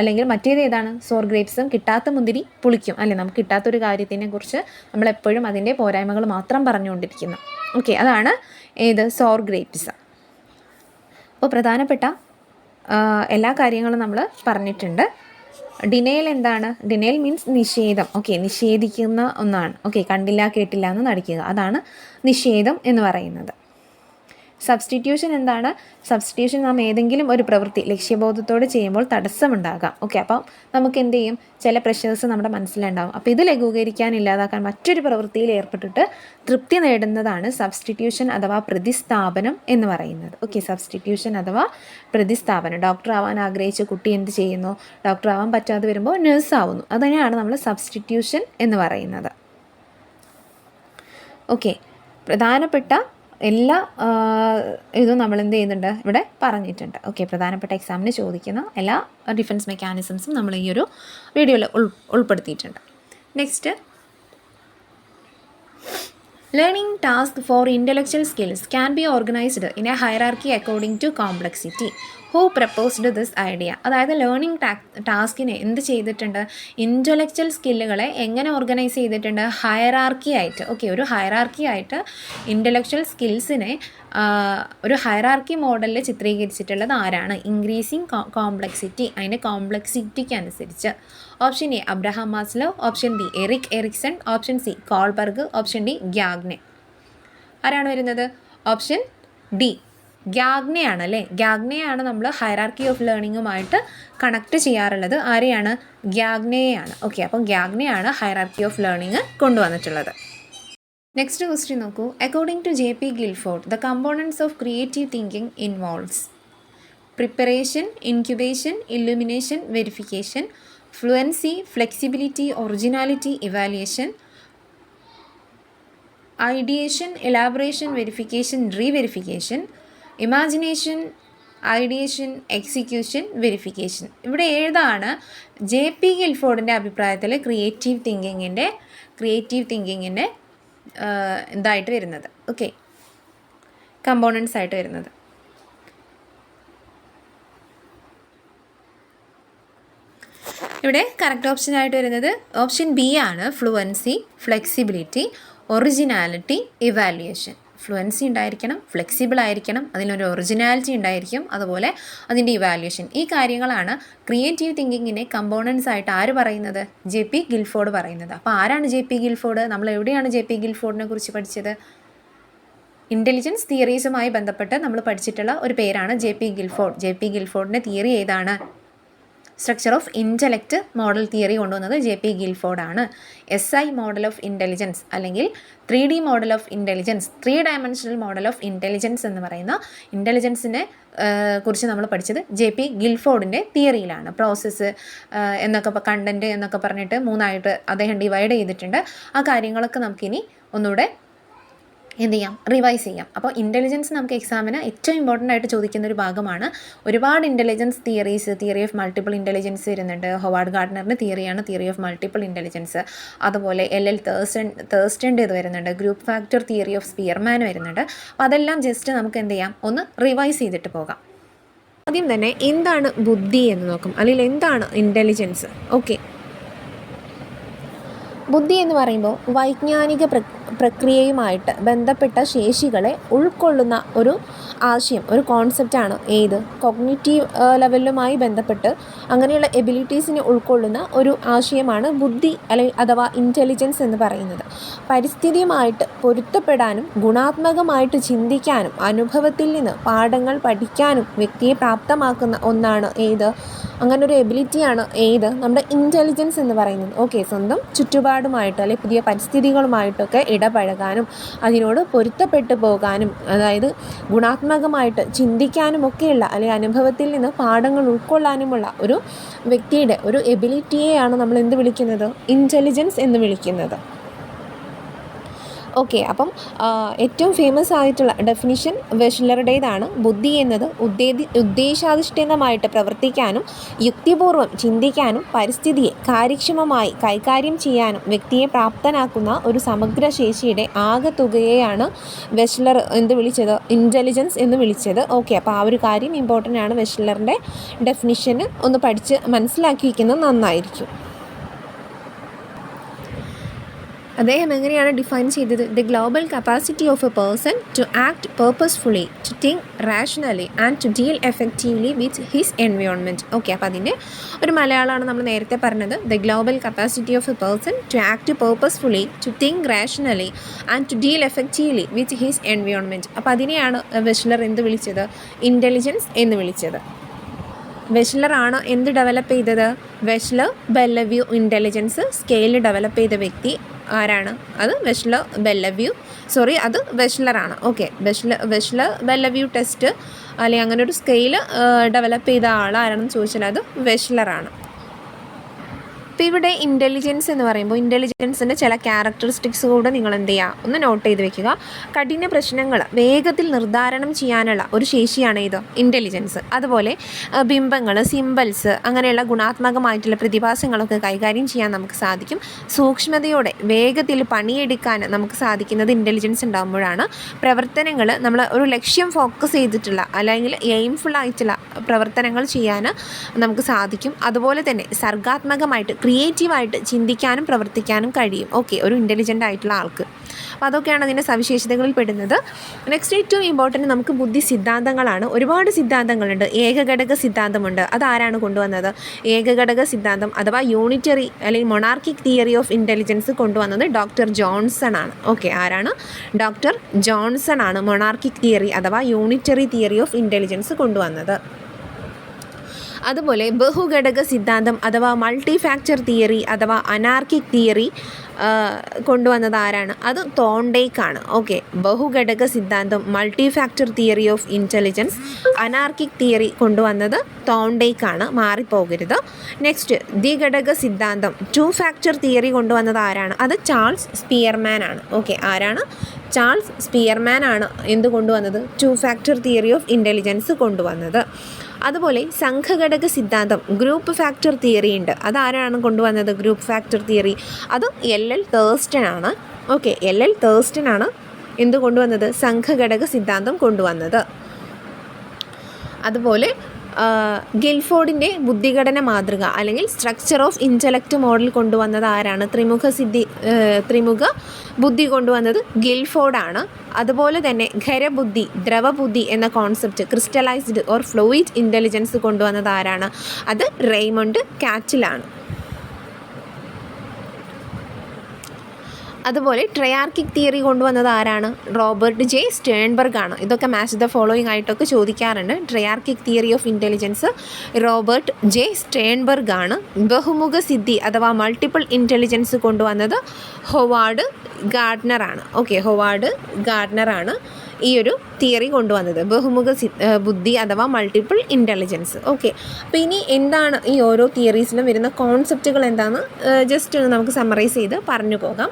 അല്ലെങ്കിൽ മറ്റേത് ഏതാണ്? സോർ ഗ്രേപ്സം. കിട്ടാത്ത മുന്തിരി പുളിക്കും അല്ലേ? നമുക്ക് കിട്ടാത്തൊരു കാര്യത്തിനെ കുറിച്ച് നമ്മളെപ്പോഴും അതിൻ്റെ പോരായ്മകൾ മാത്രം പറഞ്ഞുകൊണ്ടിരിക്കുന്നു. ഓക്കെ, അതാണ് ഏത്? സോർ ഗ്രേപ്സം. അപ്പോൾ പ്രധാനപ്പെട്ട എല്ലാ കാര്യങ്ങളും നമ്മൾ പറഞ്ഞിട്ടുണ്ട്. ഡിനയൽ എന്താണ്? ഡിനയൽ മീൻസ് നിഷേധം. ഓക്കെ, നിഷേധിക്കുന്ന ഒന്നാണ്. ഓക്കെ, കണ്ടില്ല കേട്ടില്ല എന്ന് നടിക്കുക, അതാണ് നിഷേധം എന്ന് പറയുന്നത്. സബ്സ്റ്റിറ്റ്യൂഷൻ എന്താണ്? സബ്സ്റ്റിറ്റ്യൂഷൻ നാം ഏതെങ്കിലും ഒരു പ്രവൃത്തി ലക്ഷ്യബോധത്തോടെ ചെയ്യുമ്പോൾ തടസ്സമുണ്ടാകാം. ഓക്കെ, അപ്പം നമുക്ക് എന്ത് ചെയ്യും? ചില പ്രഷേഴ്സ് നമ്മുടെ മനസ്സിലുണ്ടാകും. അപ്പോൾ ഇത് ലഘൂകരിക്കാൻ, ഇല്ലാതാക്കാൻ മറ്റൊരു പ്രവൃത്തിയിൽ ഏർപ്പെട്ടിട്ട് തൃപ്തി നേടുന്നതാണ് സബ്സ്റ്റിറ്റ്യൂഷൻ അഥവാ പ്രതിസ്ഥാപനം എന്ന് പറയുന്നത്. ഓക്കെ, സബ്സ്റ്റിറ്റ്യൂഷൻ അഥവാ പ്രതിസ്ഥാപനം. ഡോക്ടർ ആവാൻ ആഗ്രഹിച്ച കുട്ടി എന്ത് ചെയ്യുന്നു? ഡോക്ടർ ആവാൻ പറ്റാതെ വരുമ്പോൾ നഴ്സ് ആവുന്നു. അതിനെയാണ് നമ്മൾ സബ്സ്റ്റിറ്റ്യൂഷൻ എന്ന് പറയുന്നത്. ഓക്കെ, പ്രധാനപ്പെട്ട എല്ലാ ഇതും നമ്മൾ എന്ത് ചെയ്യുന്നുണ്ട്? ഇവിടെ പറഞ്ഞിട്ടുണ്ട്. ഓക്കെ, പ്രധാനപ്പെട്ട എക്സാമിന് ചോദിക്കുന്ന എല്ലാ ഡിഫൻസ് മെക്കാനിസംസും നമ്മൾ ഈ ഒരു വീഡിയോയിൽ ഉൾപ്പെടുത്തിയിട്ടുണ്ട്. Next, learning task for intellectual skills can be organised in a hierarchy according to complexity. Who proposed this idea? അതായത് ലേണിംഗ് ടാസ്കിനെ എന്ത് ചെയ്തിട്ടുണ്ട്? ഇൻ്റലക്ച്വൽ സ്കില്ലുകളെ എങ്ങനെ ഓർഗനൈസ് ചെയ്തിട്ടുണ്ട്? ഹയറാർക്കി ആയിട്ട്. ഓക്കെ, ഒരു ഹയറാർക്കി ആയിട്ട് ഇൻ്റലക്ച്വൽ സ്കിൽസിനെ ഒരു ഹയറാർക്കി മോഡലിൽ ചിത്രീകരിച്ചിട്ടുള്ളത് ആരാണ്? ഇൻക്രീസിങ് കോംപ്ലക്സിറ്റി, അതിൻ്റെ കോംപ്ലക്സിറ്റിക്ക് അനുസരിച്ച്. Option A Abraham Maslow, option B Erik Erikson, option C Kohlberg, option D Gagne. ആരാണ് വരുന്നത്? ഓപ്ഷൻ ഡി ഗ്യാഗ്നെയാണ് അല്ലേ? ഗ്യാഗ്നെയാണ് നമ്മൾ ഹയറാർക്കി ഓഫ് ലേണിങ്ങുമായിട്ട് കണക്ട് ചെയ്യാറുള്ളത്. ആരെയാണ്? ഗ്യാഗ്നെയാണ്. ഓക്കെ, അപ്പം ഗ്യാഗ്നെയാണ് ഹയറാർക്കി ഓഫ് ലേണിങ് കൊണ്ടുവന്നിട്ടുള്ളത്. നെക്സ്റ്റ് ക്വസ്റ്റ്യൻ നോക്കൂ. According to J P Guilford, the components of creative thinking involves preparation, incubation, illumination, verification, fluency, flexibility, originality, evaluation, ideation, elaboration, verification, reverification, imagination, ideation, execution, verification. ഇവിടെ ഏതാണ് ജെ പി ഗിൽഫോർഡിൻ്റെ അഭിപ്രായത്തിൽ ക്രിയേറ്റീവ് തിങ്കിങ്ങിൻ്റെ ഇതായിട്ട് വരുന്നത്? ഓക്കെ, കമ്പോണൻസ് ആയിട്ട് വരുന്നത്. ഇവിടെ കറക്റ്റ് ഓപ്ഷൻ ആയിട്ട് വരുന്നത് ഓപ്ഷൻ ബി ആണ്. Fluency, flexibility, originality, evaluation. Fluency ഉണ്ടായിരിക്കണം, ഫ്ലെക്സിബിൾ ആയിരിക്കണം, അതിനൊരു ഒറിജിനാലിറ്റി ഉണ്ടായിരിക്കും, അതുപോലെ അതിൻ്റെ ഇവാലുവേഷൻ. ഈ കാര്യങ്ങളാണ് ക്രിയേറ്റീവ് തിങ്കിങ്ങിനെ കമ്പോണൻസ് ആയിട്ട് ആര് പറയുന്നത്? ജെ പി ഗിൽഫോർഡ് പറയുന്നത്. അപ്പോൾ ആരാണ് ജെ പി ഗിൽഫോർഡ്? നമ്മൾ എവിടെയാണ് ജെ പി ഗിൽഫോർഡിനെ കുറിച്ച് പഠിച്ചത്? ഇൻ്റലിജൻസ് തിയറീസുമായി ബന്ധപ്പെട്ട് നമ്മൾ പഠിച്ചിട്ടുള്ള ഒരു പേരാണ് J P Guilford. J P ഗിൽഫോർഡിൻ്റെ തിയറി ഏതാണ്? Structure of intellect model theory കൊണ്ടുവന്നത് ജെ പി ഗിൽഫോർഡ് ആണ്. SI മോഡൽ ഓഫ് ഇൻ്റലിജൻസ് അല്ലെങ്കിൽ 3D model of intelligence, 3 dimensional model of intelligence എന്ന് പറയുന്ന ഇൻ്റലിജൻസിനെ കുറിച്ച് നമ്മൾ പഠിച്ചത് ജെ പി ഗിൽഫോർഡിൻ്റെ തിയറിയിലാണ്. പ്രോസസ്സ് എന്നൊക്കെ കണ്ടൻറ്റ് എന്നൊക്കെ പറഞ്ഞിട്ട് 3ആയിട്ട് അദ്ദേഹം ഡിവൈഡ് ചെയ്തിട്ടുണ്ട്. ആ കാര്യങ്ങളൊക്കെ നമുക്കിനി ഒന്നുകൂടെ എന്ത് ചെയ്യാം? റിവൈസ് ചെയ്യാം. അപ്പോൾ ഇൻ്റലിജൻസ് നമുക്ക് എക്സാമിന് ഏറ്റവും ഇമ്പോർട്ടൻ്റ് ആയിട്ട് ചോദിക്കുന്ന ഒരു ഭാഗമാണ്. ഒരുപാട് intelligence theories, theory of multiple intelligence വരുന്നുണ്ട്. ഹൊവാർഡ് ഗാർഡനറിൻ്റെ തിയറിയാണ് തിയറി ഓഫ് മൾട്ടിപ്പിൾ ഇൻ്റലിജൻസ്. അതുപോലെ LL തേഴ്സ്റ്റൻ്റെ ഇത് വരുന്നുണ്ട്. Group factor theory of Spearman വരുന്നുണ്ട്. അപ്പോൾ അതെല്ലാം ജസ്റ്റ് നമുക്ക് എന്ത് ചെയ്യാം? ഒന്ന് റിവൈസ് ചെയ്തിട്ട് പോകാം. ആദ്യം തന്നെ എന്താണ് ബുദ്ധി എന്ന് നോക്കും, അല്ലെങ്കിൽ എന്താണ് ഇൻ്റലിജൻസ്? ഓക്കെ, ബുദ്ധി എന്ന് പറയുമ്പോൾ വൈജ്ഞാനിക പ്രക്രിയയുമായിട്ട് ബന്ധപ്പെട്ട ശേഷികളെ ഉൾക്കൊള്ളുന്ന ഒരു ആശയം, ഒരു കോൺസെപ്റ്റാണ് ഏത്? കോഗ്നിറ്റീവ് ലെവലുമായി ബന്ധപ്പെട്ട് അങ്ങനെയുള്ള എബിലിറ്റീസിനെ ഉൾക്കൊള്ളുന്ന ഒരു ആശയമാണ് ബുദ്ധി അഥവാ ഇൻ്റലിജൻസ് എന്ന് പറയുന്നത്. പരിസ്ഥിതിയുമായിട്ട് പൊരുത്തപ്പെടാനും ഗുണാത്മകമായിട്ട് ചിന്തിക്കാനും അനുഭവത്തിൽ നിന്ന് പാഠങ്ങൾ പഠിക്കാനും വ്യക്തിയെ പ്രാപ്തമാക്കുന്ന ഒന്നാണ് ഏത്? അങ്ങനൊരു എബിലിറ്റിയാണ് ഏത്? നമ്മുടെ ഇൻ്റലിജൻസ് എന്ന് പറയുന്നത്. ഓക്കെ, സ്വന്തം ചുറ്റുപാടുമായിട്ട് അല്ലെങ്കിൽ പുതിയ പരിസ്ഥിതികളുമായിട്ടൊക്കെ ഇടപഴകാനും അതിനോട് പൊരുത്തപ്പെട്ടു പോകാനും അതായത് ഗുണാത്മകമായിട്ട് ചിന്തിക്കാനും ഒക്കെയുള്ള അല്ലെങ്കിൽ അനുഭവത്തിൽ നിന്ന് പാഠങ്ങൾ ഉൾക്കൊള്ളാനുമുള്ള ഒരു വ്യക്തിയുടെ ഒരു എബിലിറ്റിയെയാണ് നമ്മൾ എന്ത് വിളിക്കുന്നത്? ഇൻ്റലിജൻസ് എന്ന് വിളിക്കുന്നത്. ഓക്കെ, അപ്പം ഏറ്റവും ഫേമസ് ആയിട്ടുള്ള ഡെഫിനിഷൻ വെഷ്ലറുടേതാണ്. ബുദ്ധി എന്നത് ഉദ്ദേശാധിഷ്ഠിതമായിട്ട് പ്രവർത്തിക്കാനും യുക്തിപൂർവ്വം ചിന്തിക്കാനും പരിസ്ഥിതിയെ കാര്യക്ഷമമായി കൈകാര്യം ചെയ്യാനും വ്യക്തിയെ പ്രാപ്തനാക്കുന്ന ഒരു സമഗ്ര ശേഷിയുടെ ആകെത്തുകയെയാണ് വെഷ്ലർ എന്ത് വിളിച്ചത്? ഇൻ്റലിജൻസ് എന്ന് വിളിച്ചത്. ഓക്കെ, അപ്പോൾ ആ ഒരു കാര്യം ഇമ്പോർട്ടൻ്റ് ആണ്. വെഷ്ലറിൻ്റെ ഡെഫിനിഷന് ഒന്ന് പഠിച്ച് മനസ്സിലാക്കി വയ്ക്കുന്നത് നന്നായിരിക്കും. അദ്ദേഹം എങ്ങനെയാണ് ഡിഫൈൻ ചെയ്തത്? The global capacity of a person to act purposefully, to think rationally and to deal effectively with his environment. Okay, അപ്പോൾ അതിൻ്റെ ഒരു മലയാളമാണ് നമ്മൾ നേരത്തെ പറഞ്ഞത്. The global capacity of a person to act purposefully, to think rationally and to deal effectively with his environment. അപ്പോൾ അതിനെയാണ് വെഷ്ലർ എന്ത് വിളിച്ചത്? ഇൻ്റലിജൻസ് എന്ന് വിളിച്ചത്. വെഷ്ലറാണ് എന്ത് ഡെവലപ്പ് ചെയ്തത്? വെഷ്ലർ ബെല്ലവ്യൂ ഇൻ്റലിജൻസ് സ്കെയിൽ ഡെവലപ്പ് ചെയ്ത വ്യക്തി ആരാണ്? അത് അത് വെഷ്ലറാണ്. ഓക്കെ, വെഷ്ലർ ബെല്ലവ്യൂ ടെസ്റ്റ് അല്ലെങ്കിൽ അങ്ങനെ ഒരു സ്കെയിൽ ഡെവലപ്പ് ചെയ്ത ആളാരാണെന്ന് ചോദിച്ചാൽ അത് വെഷ്ലറാണ്. അപ്പോൾ ഇവിടെ ഇൻ്റലിജൻസ് എന്ന് പറയുമ്പോൾ ഇൻ്റലിജൻസിൻ്റെ ചില ക്യാരക്ടറിസ്റ്റിക്സ് കൂടെ നിങ്ങൾ എന്ത് ചെയ്യുക? ഒന്ന് നോട്ട് ചെയ്ത് വെക്കുക. കഠിന പ്രശ്നങ്ങൾ വേഗത്തിൽ നിർദ്ധാരണം ചെയ്യാനുള്ള ഒരു ശേഷിയാണ് ഇത് ഇൻ്റലിജൻസ്. അതുപോലെ ബിംബങ്ങൾ, സിംബൽസ് അങ്ങനെയുള്ള ഗുണാത്മകമായിട്ടുള്ള പ്രതിഭാസങ്ങളൊക്കെ കൈകാര്യം ചെയ്യാൻ നമുക്ക് സാധിക്കും. സൂക്ഷ്മതയോടെ വേഗത്തിൽ പണിയെടുക്കാൻ നമുക്ക് സാധിക്കുന്നത് ഇൻ്റലിജൻസ് ഉണ്ടാകുമ്പോഴാണ്. പ്രവർത്തനങ്ങൾ നമ്മൾ ഒരു ലക്ഷ്യം ഫോക്കസ് ചെയ്തിട്ടുള്ള അല്ലെങ്കിൽ എയിംഫുള്ളായിട്ടുള്ള പ്രവർത്തനങ്ങൾ ചെയ്യാൻ നമുക്ക് സാധിക്കും. അതുപോലെ തന്നെ സർഗാത്മകമായിട്ട് ക്രിയേറ്റീവായിട്ട് ചിന്തിക്കാനും പ്രവർത്തിക്കാനും കഴിയും. ഓക്കെ, ഒരു ഇൻ്റലിജൻ്റ് ആയിട്ടുള്ള ആൾക്ക്. അപ്പോൾ അതൊക്കെയാണ് അതിൻ്റെ സവിശേഷതകളിൽ പെടുന്നത്. നെക്സ്റ്റ് ഏറ്റവും ഇമ്പോർട്ടൻറ്റ് നമുക്ക് ബുദ്ധി സിദ്ധാന്തങ്ങളാണ്. ഒരുപാട് സിദ്ധാന്തങ്ങളുണ്ട്. ഏകഘടക സിദ്ധാന്തമുണ്ട്. അതാരാണ് കൊണ്ടുവന്നത്? ഏകഘടക സിദ്ധാന്തം അഥവാ യൂണിറ്ററി അല്ലെങ്കിൽ മൊണാർക്കിക് തിയറി ഓഫ് ഇൻ്റലിജൻസ് കൊണ്ടുവന്നത് ഡോക്ടർ ജോൺസൺ ആണ്. ഓക്കെ, ആരാണ്? ഡോക്ടർ ജോൺസൺ ആണ് മൊണാർക്കിക് തിയറി അഥവാ യൂണിറ്ററി തിയറി ഓഫ് ഇൻ്റലിജൻസ് കൊണ്ടുവന്നത്. അതുപോലെ ബഹുഘടക സിദ്ധാന്തം അഥവാ മൾട്ടി ഫാക്ടർ തിയറി അഥവാ അനാർക്കിക് തിയറി കൊണ്ടുവന്നത് ആരാണ്? അത് തോണ്ടേക്ക് ആണ്. ഓക്കെ, ബഹുഘടക സിദ്ധാന്തം, multi factor theory of intelligence, anarchic theory കൊണ്ടുവന്നത് തോണ്ടേക്ക് ആണ്, മാറിപ്പോകരുത്. നെക്സ്റ്റ് ദ്വിഘടക സിദ്ധാന്തം, ടു ഫാക്ടർ തിയറി കൊണ്ടുവന്നത് ആരാണ്? അത് ചാൾസ് സ്പിയർമാൻ ആണ്. ഓക്കെ, ആരാണ്? ചാൾസ് സ്പിയർമാൻ ആണ് എന്ത് കൊണ്ടുവന്നത്? Two factor theory of intelligence കൊണ്ടുവന്നത്. അതുപോലെ സംഘഘടക സിദ്ധാന്തം, ഗ്രൂപ്പ് ഫാക്ടർ തിയറി ഉണ്ട്. അതാരാണ് കൊണ്ടുവന്നത്? ഗ്രൂപ്പ് ഫാക്ടർ തിയറി അത് എൽ തേഴ്സ്റ്റൺ ആണ്. ഓക്കെ, എൽ തേഴ്സ്റ്റൺ ആണ് എന്ത് കൊണ്ടുവന്നത്? സംഘഘടക സിദ്ധാന്തം കൊണ്ടുവന്നത്. അതുപോലെ ഗിൽഫോർഡിൻ്റെ ബുദ്ധിഘടന മാതൃക അല്ലെങ്കിൽ സ്ട്രക്ചർ ഓഫ് ഇൻ്റലക്റ്റ് മോഡൽ കൊണ്ടുവന്നത് ആരാണ്? ത്രിമുഖ ബുദ്ധി കൊണ്ടുവന്നത് ഗിൽഫോർഡാണ്. അതുപോലെ തന്നെ ഖരബുദ്ധി, ദ്രവബുദ്ധി എന്ന concept, crystallised or fluid intelligence കൊണ്ടുവന്നത് ആരാണ്? അത് റെയ്മണ്ട് കാറ്റിലാണ്. അതുപോലെ ട്രയാർക്കിക് തിയറി കൊണ്ടുവന്നത് ആരാണ്? റോബർട്ട് ജെ സ്റ്റേൺബർഗ് ആണ്. ഇതൊക്കെ മാച്ച് ദ ഫോളോയിങ് ആയിട്ടൊക്കെ ചോദിക്കാറുണ്ട്. Triarchic theory of intelligence Robert J Sternberg ആണ്. ബഹുമുഖ സിദ്ധി അഥവാ മൾട്ടിപ്പിൾ ഇൻ്റലിജൻസ് കൊണ്ടുവന്നത് ഹൊവാർഡ് ഗാർഡ്നർ ആണ്. ഓക്കെ, ഹൊവാർഡ് ഗാർഡ്നർ ആണ് ഈ ഒരു തിയറി കൊണ്ടുവന്നത്, ബഹുമുഖ ബുദ്ധി അഥവാ മൾട്ടിപ്പിൾ ഇൻ്റലിജൻസ്. ഓക്കെ, അപ്പോൾ ഇനി എന്താണ് ഈ ഓരോ തിയറീസിലും വരുന്ന കോൺസെപ്റ്റുകൾ എന്താണെന്ന് ജസ്റ്റ് ഒന്ന് നമുക്ക് സമ്മറൈസ് ചെയ്ത് പറഞ്ഞു പോകാം.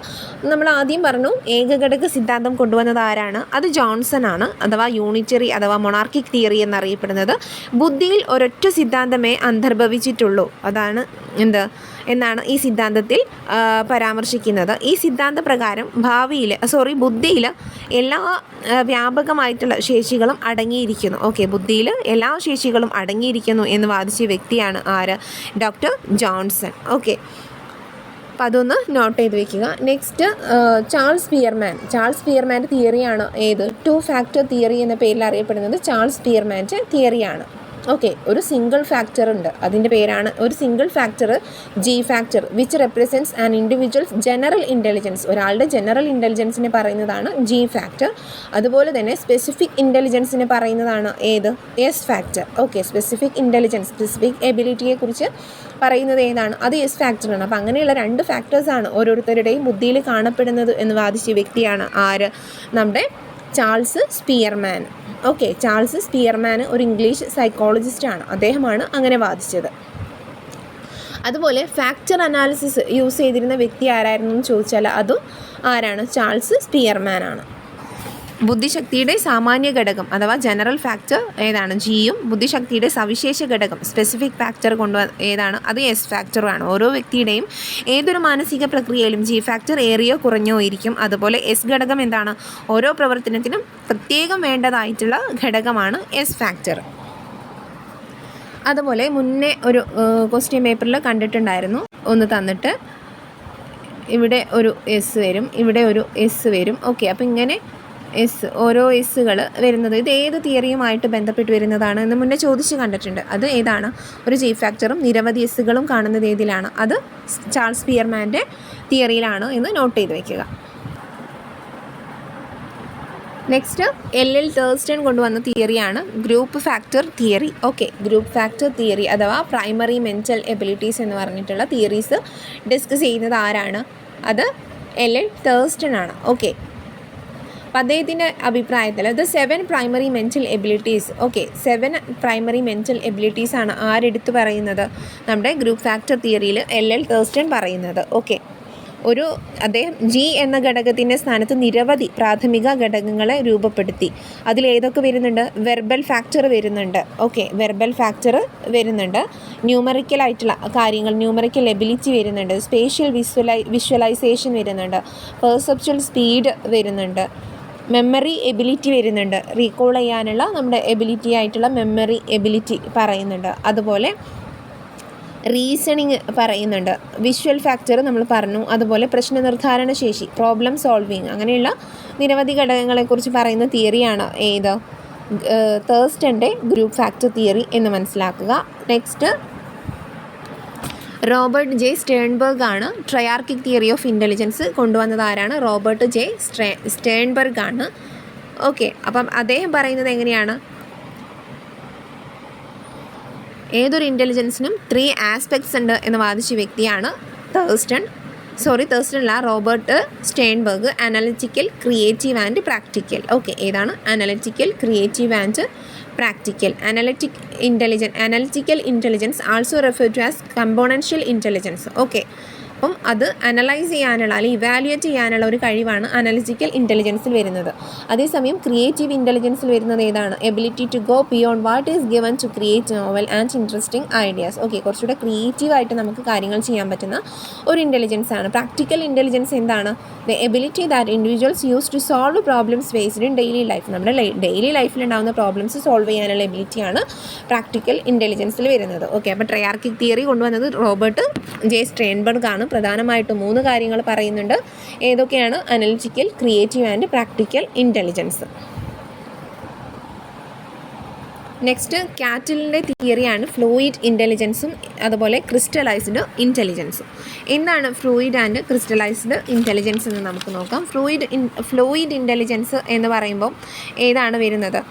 നമ്മൾ ആദ്യം പറഞ്ഞു ഏകഘടക സിദ്ധാന്തം കൊണ്ടുവന്നത് ആരാണ്? അത് ജോൺസൺ ആണ്, അഥവാ യൂണിറ്ററി അഥവാ മൊണാർക്കിക് തിയറി എന്നറിയപ്പെടുന്നത്. ബുദ്ധിയിൽ ഒരൊറ്റ സിദ്ധാന്തമേ അന്തർഭവിച്ചിട്ടുള്ളൂ, അതാണ് എന്നാണ് ഈ സിദ്ധാന്തത്തിൽ പരാമർശിക്കുന്നത്. ഈ സിദ്ധാന്ത പ്രകാരം ബുദ്ധിയിൽ എല്ലാ വ്യാപകമായിട്ടുള്ള ശേഷികളും അടങ്ങിയിരിക്കുന്നു. ഓക്കെ, ബുദ്ധിയിൽ എല്ലാ ശേഷികളും അടങ്ങിയിരിക്കുന്നു എന്ന് വാദിച്ച വ്യക്തിയാണ് ആര്? Doctor Johnson. ഓക്കെ, അപ്പോൾ അതൊന്ന് നോട്ട് ചെയ്ത് വെക്കുക. നെക്സ്റ്റ് ചാൾസ് പിയർമാൻ്റെ തിയറിയാണ് ഏത്? 2 ഫാക്ടർ തിയറി എന്ന പേരിൽ അറിയപ്പെടുന്നത് ചാൾസ് പിയർമാൻ്റെ തിയറിയാണ്. ഓക്കെ, ഒരു സിംഗിൾ ഫാക്ടർ ഉണ്ട്, അതിൻ്റെ പേരാണ് ഒരു single factor G factor which represents an individuals general intelligence. ഒരാളുടെ ജനറൽ ഇൻ്റലിജൻസിനെ പറയുന്നതാണ് ജി ഫാക്ടർ. അതുപോലെ തന്നെ സ്പെസിഫിക് ഇൻ്റലിജൻസിനെ പറയുന്നതാണ് ഏത്? S factor. Okay, specific intelligence, specific എബിലിറ്റിയെക്കുറിച്ച് പറയുന്നത് ഏതാണ്? അത് എസ് ഫാക്ടറാണ്. അപ്പോൾ അങ്ങനെയുള്ള 2 ഫാക്ടേഴ്സാണ് ഓരോരുത്തരുടെയും ബുദ്ധിയിൽ കാണപ്പെടുന്നത് എന്ന് വാദിച്ച വ്യക്തിയാണ് ആര്? നമ്മുടെ Charles Spearman. Okay, Charles Spearman ഒരു ഇംഗ്ലീഷ് സൈക്കോളജിസ്റ്റാണ്. അദ്ദേഹമാണ് അങ്ങനെ വാദിച്ചത്. അതുപോലെ ഫാക്ടർ അനാലിസിസ് യൂസ് ചെയ്തിരുന്ന വ്യക്തി ആരായിരുന്നു എന്ന് ചോദിച്ചാൽ അതും ആരാണ്? ചാൾസ് സ്പിയർമാൻ ആണ്. ബുദ്ധിശക്തിയുടെ സാമാന്യ ഘടകം അഥവാ ജനറൽ ഫാക്ടർ ഏതാണ്? ജിയും ബുദ്ധിശക്തിയുടെ സവിശേഷ ഘടകം സ്പെസിഫിക് ഫാക്ടർ ഏതാണ്? അത് എസ് ഫാക്ടറുമാണ്. ഓരോ വ്യക്തിയുടെയും ഏതൊരു മാനസിക പ്രക്രിയയിലും ജി ഫാക്ടർ ഏറിയോ കുറഞ്ഞോ ഇരിക്കും. അതുപോലെ എസ് ഘടകം എന്താണ്? ഓരോ പ്രവർത്തനത്തിനും പ്രത്യേകം വേണ്ടതായിട്ടുള്ള ഘടകമാണ് എസ് ഫാക്ടർ. അതുപോലെ മുന്നേ ഒരു ക്വസ്റ്റ്യൻ പേപ്പറിൽ കണ്ടിട്ടുണ്ടായിരുന്നു, ഒന്ന് തന്നിട്ട് ഇവിടെ ഒരു എസ് വരും, ഇവിടെ ഒരു എസ് വരും. ഓക്കെ, അപ്പോൾ ഇങ്ങനെ എസ്, ഓരോ എസ്സുകൾ വരുന്നത് ഇത് ഏത് തിയറിയുമായിട്ട് ബന്ധപ്പെട്ട് വരുന്നതാണ് എന്ന് മുന്നേ ചോദിച്ച് കണ്ടിട്ടുണ്ട്. അത് ഏതാണ്? ഒരു ജി ഫാക്ടറും നിരവധി എസ്സുകളും കാണുന്നത് ഏതിലാണ്? അത് ചാൾസ് പിയർമാൻ്റെ തിയറിയിലാണ് എന്ന് നോട്ട് ചെയ്ത് വയ്ക്കുക. നെക്സ്റ്റ് എൽ തേഴ്സ്റ്റൺ കൊണ്ടുവന്ന തിയറിയാണ് group factor theory. Okay, group factor theory അഥവാ പ്രൈമറി മെൻ്റൽ എബിലിറ്റീസ് എന്ന് പറഞ്ഞിട്ടുള്ള തിയറീസ് ഡിസ്കസ് ചെയ്യുന്നത് ആരാണ്? അത് എൽ തേഴ്സ്റ്റൺ ആണ്. ഓക്കെ, അപ്പോൾ അദ്ദേഹത്തിൻ്റെ അഭിപ്രായത്തിൽ the 7 primary mental abilities. Okay, 7 primary mental abilities ആണ് ആരെടുത്ത് പറയുന്നത്? നമ്മുടെ ഗ്രൂപ്പ് ഫാക്ടർ തിയറിയിൽ എൽ തേഴ്സ്റ്റൺ പറയുന്നത്. ഓക്കെ, അദ്ദേഹം ജി എന്ന ഘടകത്തിൻ്റെ സ്ഥാനത്ത് നിരവധി പ്രാഥമിക ഘടകങ്ങളെ രൂപപ്പെടുത്തി. അതിലേതൊക്കെ വരുന്നുണ്ട്? വെർബൽ ഫാക്ടർ വരുന്നുണ്ട്. ഓക്കെ, വെർബൽ ഫാക്ടർ വരുന്നുണ്ട്. ന്യൂമറിക്കലായിട്ടുള്ള കാര്യങ്ങൾ, ന്യൂമറിക്കൽ എബിലിറ്റി വരുന്നുണ്ട്. സ്പേഷ്യൽ വിഷ്വലൈസേഷൻ വരുന്നുണ്ട്. പെർസെപ്ച്വൽ സ്പീഡ് വരുന്നുണ്ട്. മെമ്മറി എബിലിറ്റി വരുന്നുണ്ട്. റീകോൾ ചെയ്യാനുള്ള നമ്മുടെ എബിലിറ്റി ആയിട്ടുള്ള മെമ്മറി എബിലിറ്റി പറയുന്നുണ്ട്. അതുപോലെ റീസണിങ് പറയുന്നുണ്ട്. വിഷ്വൽ ഫാക്ടർ നമ്മൾ പറഞ്ഞു. അതുപോലെ പ്രശ്ന നിർദ്ധാരണ ശേഷി, പ്രോബ്ലം സോൾവിങ്, അങ്ങനെയുള്ള നിരവധി ഘടകങ്ങളെക്കുറിച്ച് പറയുന്ന തിയറിയാണ് ഏത്? തേഴ്സ്റ്റൻ്റെ ഗ്രൂപ്പ് ഫാക്ടർ തിയറി എന്ന് മനസ്സിലാക്കുക. നെക്സ്റ്റ് റോബർട്ട് ജെ സ്റ്റേൺബർഗ് ആണ് ട്രയാർക്കിക് തിയറി ഓഫ് ഇൻ്റലിജൻസ് കൊണ്ടുവന്നത്. ആരാണ്? റോബർട്ട് ജെ സ്റ്റേൺബർഗ് ആണ്. ഓക്കെ, അപ്പം അദ്ദേഹം പറയുന്നത് എങ്ങനെയാണ്? ഏതൊരു ഇൻ്റലിജൻസിനും 3 ആസ്പെക്ട്സ് ഉണ്ട് എന്ന് വാദിച്ച വ്യക്തിയാണ് Robert Sternberg. Analytical, creative and practical. Okay, ഏതാണ്? Analytical, creative and practical. Analytical intelligence also refer to as componential intelligence. Okay, അപ്പം അത് അനലൈസ് ചെയ്യാനുള്ള അല്ലെങ്കിൽ ഇവാലുവേറ്റ് ചെയ്യാനുള്ള ഒരു കഴിവാണ് അനലിറ്റിക്കൽ ഇൻ്റലിജൻസിൽ വരുന്നത്. അതേസമയം ക്രിയേറ്റീവ് ഇൻ്റലിജൻസിൽ വരുന്നത് ഏതാണ്? Ability to go beyond what is given to create novel and interesting ideas. Okay, കുറച്ചുകൂടെ ക്രിയേറ്റീവായിട്ട് നമുക്ക് കാര്യങ്ങൾ ചെയ്യാൻ പറ്റുന്ന ഒരു ഇൻ്റലിജൻസ് ആണ്. പ്രാക്ടിക്കൽ ഇൻ്റലിജൻസ് എന്താണ്? The ability that individuals use to solve problems faced in daily life. നമ്മുടെ ഡെയിലി ലൈഫിലുണ്ടാകുന്ന പ്രോബ്ലംസ് സോൾവ് ചെയ്യാനുള്ള എബിലിറ്റിയാണ് പ്രാക്ടിക്കൽ ഇൻ്റലിജൻസിൽ വരുന്നത്. ഓക്കെ, അപ്പോൾ ട്രയാർക്കിക് തിയറി കൊണ്ടുവന്നത് റോബർട്ട് ജെ സ്റ്റേൺബർഗ് ആണ്. പ്രധാനമായിട്ടും 3 കാര്യങ്ങൾ പറയുന്നുണ്ട്. ഏതൊക്കെയാണ്? Analytical, creative and practical intelligence. Next കാറ്റലിൻ്റെ തിയറിയാണ് fluid ഇൻ്റലിജൻസും അതുപോലെ ക്രിസ്റ്റലൈസ്ഡ് ഇൻ്റലിജൻസും. എന്താണ് ഫ്ലൂയിഡ് ആൻഡ് ക്രിസ്റ്റലൈസ്ഡ് ഇൻ്റലിജൻസ് എന്ന് നമുക്ക് നോക്കാം. ഫ്ലൂയിഡ് ഇൻ്റലിജൻസ് എന്ന് പറയുമ്പോൾ ഏതാണ് വരുന്നത്?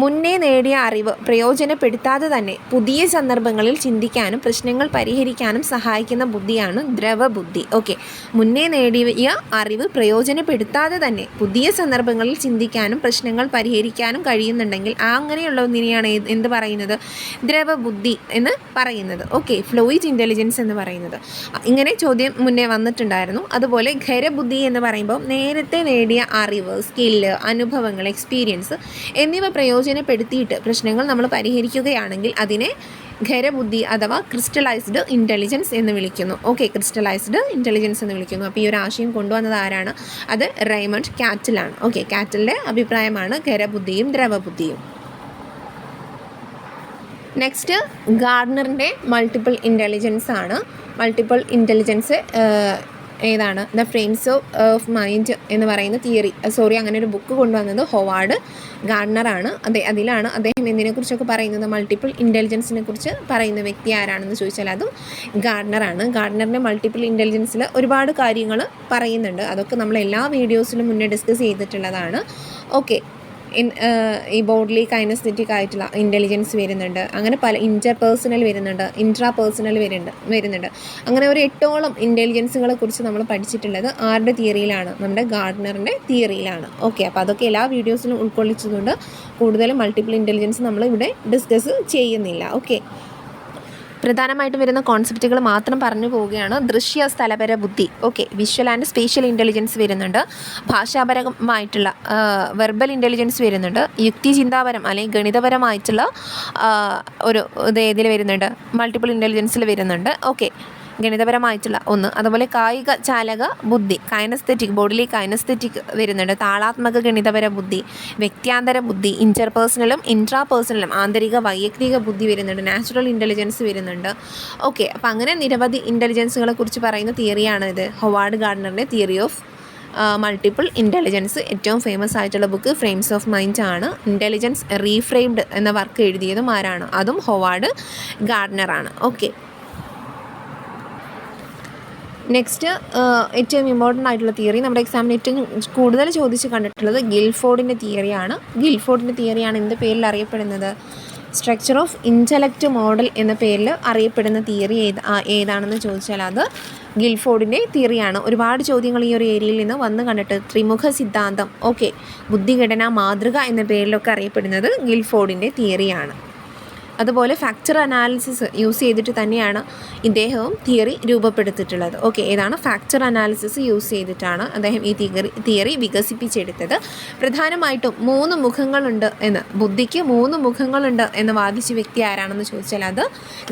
മുന്നേ നേടിയ അറിവ് പ്രയോജനപ്പെടുത്താതെ തന്നെ പുതിയ സന്ദർഭങ്ങളിൽ ചിന്തിക്കാനും പ്രശ്നങ്ങൾ പരിഹരിക്കാനും സഹായിക്കുന്ന ബുദ്ധിയാണ് ദ്രവബുദ്ധി. ഓക്കെ, മുന്നേ നേടിയ അറിവ് പ്രയോജനപ്പെടുത്താതെ തന്നെ പുതിയ സന്ദർഭങ്ങളിൽ ചിന്തിക്കാനും പ്രശ്നങ്ങൾ പരിഹരിക്കാനും കഴിയുന്നുണ്ടെങ്കിൽ അങ്ങനെയുള്ള ഒന്നിനെയാണ് എന്ത് പറയുന്നത്? ദ്രവബുദ്ധി എന്ന് പറയുന്നത്. ഓക്കെ, ഫ്ലൂയിഡ് ഇൻ്റലിജൻസ് എന്ന് പറയുന്നത്. ഇങ്ങനെ ചോദ്യം മുന്നേ വന്നിട്ടുണ്ടായിരുന്നു. അതുപോലെ ഖരബുദ്ധി എന്ന് പറയുമ്പോൾ നേരത്തെ നേടിയ അറിവ്, സ്കില്ല്, അനുഭവങ്ങൾ, എക്സ്പീരിയൻസ് എന്നിവ പ്രയോജനപ്പെടുത്തിയിട്ട് പ്രശ്നങ്ങൾ നമ്മൾ പരിഹരിക്കുകയാണെങ്കിൽ അതിനെ ഖരബുദ്ധി അഥവാ ക്രിസ്റ്റലൈസ്ഡ് ഇൻ്റലിജൻസ് എന്ന് വിളിക്കുന്നു. ഓക്കെ, ക്രിസ്റ്റലൈസ്ഡ് ഇൻ്റലിജൻസ് എന്ന് വിളിക്കുന്നു. അപ്പോൾ ഈ ഒരു ആശയം കൊണ്ടുവന്നത് ആരാണ്? അത് റെയ്മണ്ട് കാറ്റലാണ്. ഓക്കെ, കാറ്റലിൻ്റെ അഭിപ്രായമാണ് ഖരബുദ്ധിയും ദ്രവബുദ്ധിയും. നെക്സ്റ്റ് ഗാർഡനറിൻ്റെ മൾട്ടിപ്പിൾ ഇൻ്റലിജൻസ് ആണ്. മൾട്ടിപ്പിൾ ഇൻ്റലിജൻസ് ഏതാണ്? ദ ഫ്രെയിംസ് ഓഫ് മൈൻഡ് എന്ന് പറയുന്ന തിയറി, അങ്ങനെ ഒരു ബുക്ക് കൊണ്ടുവന്നത് ഹൊവാർഡ് ഗാർഡനറാണ്. അതിലാണ് അദ്ദേഹം എന്തിനെക്കുറിച്ചൊക്കെ പറയുന്നത്? മൾട്ടിപ്പിൾ ഇൻ്റലിജൻസിനെ കുറിച്ച് പറയുന്ന വ്യക്തി ആരാണെന്ന് ചോദിച്ചാൽ അതും ഗാർഡനറാണ്. ഗാർഡനറിൻ്റെ മൾട്ടിപ്പിൾ ഇൻ്റലിജൻസിൽ ഒരുപാട് കാര്യങ്ങൾ പറയുന്നുണ്ട്. അതൊക്കെ നമ്മൾ എല്ലാ വീഡിയോസിലും മുന്നേ ഡിസ്കസ് ചെയ്തിട്ടുള്ളതാണ്. ഓക്കെ, ഈ ബോഡ്ലി കൈനസ്തെറ്റിക് ആയിട്ടുള്ള ഇൻ്റലിജൻസ് വരുന്നുണ്ട്. അങ്ങനെ പല ഇൻ്റർപേഴ്സണൽ വരുന്നുണ്ട്, ഇൻട്രാ പേഴ്സണൽ വരുന്നുണ്ട്. അങ്ങനെ ഒരു 8ഓളം ഇൻ്റലിജൻസുകളെ കുറിച്ച് നമ്മൾ പഠിച്ചിട്ടുള്ളത് ആരുടെ തിയറിയിലാണ്? നമ്മുടെ ഗാർഡനറിൻ്റെ തിയറിയിലാണ്. ഓക്കെ, അപ്പോൾ അതൊക്കെ എല്ലാ വീഡിയോസിലും ഉൾക്കൊള്ളിച്ചതുകൊണ്ട് കൂടുതലും മൾട്ടിപ്പിൾ ഇൻ്റലിജൻസ് നമ്മൾ ഇവിടെ ഡിസ്കസ് ചെയ്യുന്നില്ല. ഓക്കെ, പ്രധാനമായിട്ടും വരുന്ന കോൺസെപ്റ്റുകൾ മാത്രം പറഞ്ഞു പോവുകയാണ്. ദൃശ്യ സ്ഥലപര ബുദ്ധി, okay, visual and spatial intelligence വരുന്നുണ്ട്. ഭാഷാപരമായിട്ടുള്ള വെർബൽ ഇൻ്റലിജൻസ് വരുന്നുണ്ട്. യുക്തി ചിന്താപരം അല്ലെങ്കിൽ ഗണിതപരമായിട്ടുള്ള ഒരു ഇതിൽ വരുന്നുണ്ട്, മൾട്ടിപ്പിൾ ഇൻ്റലിജൻസിൽ വരുന്നുണ്ട്. ഓക്കെ, ഗണിതപരമായിട്ടുള്ള ഒന്ന്. അതുപോലെ കായിക ചാലക ബുദ്ധി, കൈനസ്തെറ്റിക്, ബോഡിലി കൈനസ്തെറ്റിക് വരുന്നുണ്ട്. താളാത്മക ഗണിതപര ബുദ്ധി, വ്യക്തിയാന്തര ബുദ്ധി, ഇൻ്റർപേഴ്സണലും ഇൻട്രാ പേഴ്സണലും ആന്തരിക വൈയക്തിക ബുദ്ധി വരുന്നുണ്ട്. നാച്ചുറൽ ഇൻ്റലിജൻസ് വരുന്നുണ്ട്. ഓക്കെ, അപ്പോൾ അങ്ങനെ നിരവധി ഇൻ്റലിജൻസുകളെ കുറിച്ച് പറയുന്ന തിയറിയാണ് ഇത് ഹൊവാർഡ് ഗാർഡനറിൻ്റെ തിയറി ഓഫ് മൾട്ടിപ്പിൾ ഇൻ്റലിജൻസ്. ഏറ്റവും ഫേമസ് ആയിട്ടുള്ള ബുക്ക് ഫ്രെയിംസ് ഓഫ് മൈൻഡ് ആണ്. ഇൻ്റലിജൻസ് റീഫ്രെയിംഡ് എന്ന വർക്ക് എഴുതിയതും ആരാണ്? അതും ഹൊവാർഡ് ഗാർഡനറാണ്. ഓക്കെ, നെക്സ്റ്റ് ഏറ്റവും ഇമ്പോർട്ടൻ്റ് ആയിട്ടുള്ള തിയറി, നമ്മുടെ എക്സാമിന് ഏറ്റവും കൂടുതൽ ചോദിച്ച് കണ്ടിട്ടുള്ളത് ഗിൽഫോർഡിൻ്റെ തിയറിയാണ്. ഗിൽഫോർഡിൻ്റെ തിയറിയാണ് എന്ത് പേരിൽ അറിയപ്പെടുന്നത്? സ്ട്രക്ചർ ഓഫ് ഇൻ്റലക്റ്റ് മോഡൽ എന്ന പേരിൽ അറിയപ്പെടുന്ന തിയറി ഏതാണെന്ന് ചോദിച്ചാൽ അത് ഗിൽഫോർഡിൻ്റെ തിയറിയാണ്. ഒരുപാട് ചോദ്യങ്ങൾ ഈ ഒരു ഏരിയയിൽ നിന്ന് വന്ന് കണ്ടിട്ട്. ത്രിമുഖ സിദ്ധാന്തം, ഓക്കെ, ബുദ്ധിഘടനാ മാതൃക എന്ന പേരിലൊക്കെ അറിയപ്പെടുന്നത് ഗിൽഫോർഡിൻ്റെ തിയറിയാണ്. അതുപോലെ ഫാക്ടർ അനാലിസിസ് യൂസ് ചെയ്തിട്ട് തന്നെയാണ് ഇദ്ദേഹവും തിയറി രൂപപ്പെടുത്തിയിട്ടുള്ളത്. ഓക്കെ, ഏതാണ്? ഫാക്ടർ അനാലിസിസ് യൂസ് ചെയ്തിട്ടാണ് അദ്ദേഹം ഈ തിയറി വികസിപ്പിച്ചെടുത്തത്. പ്രധാനമായിട്ടും 3 മുഖങ്ങളുണ്ട് എന്ന്, ബുദ്ധിക്ക് 3 മുഖങ്ങളുണ്ട് എന്ന് വാദിച്ച വ്യക്തി ആരാണെന്ന് ചോദിച്ചാൽ അത്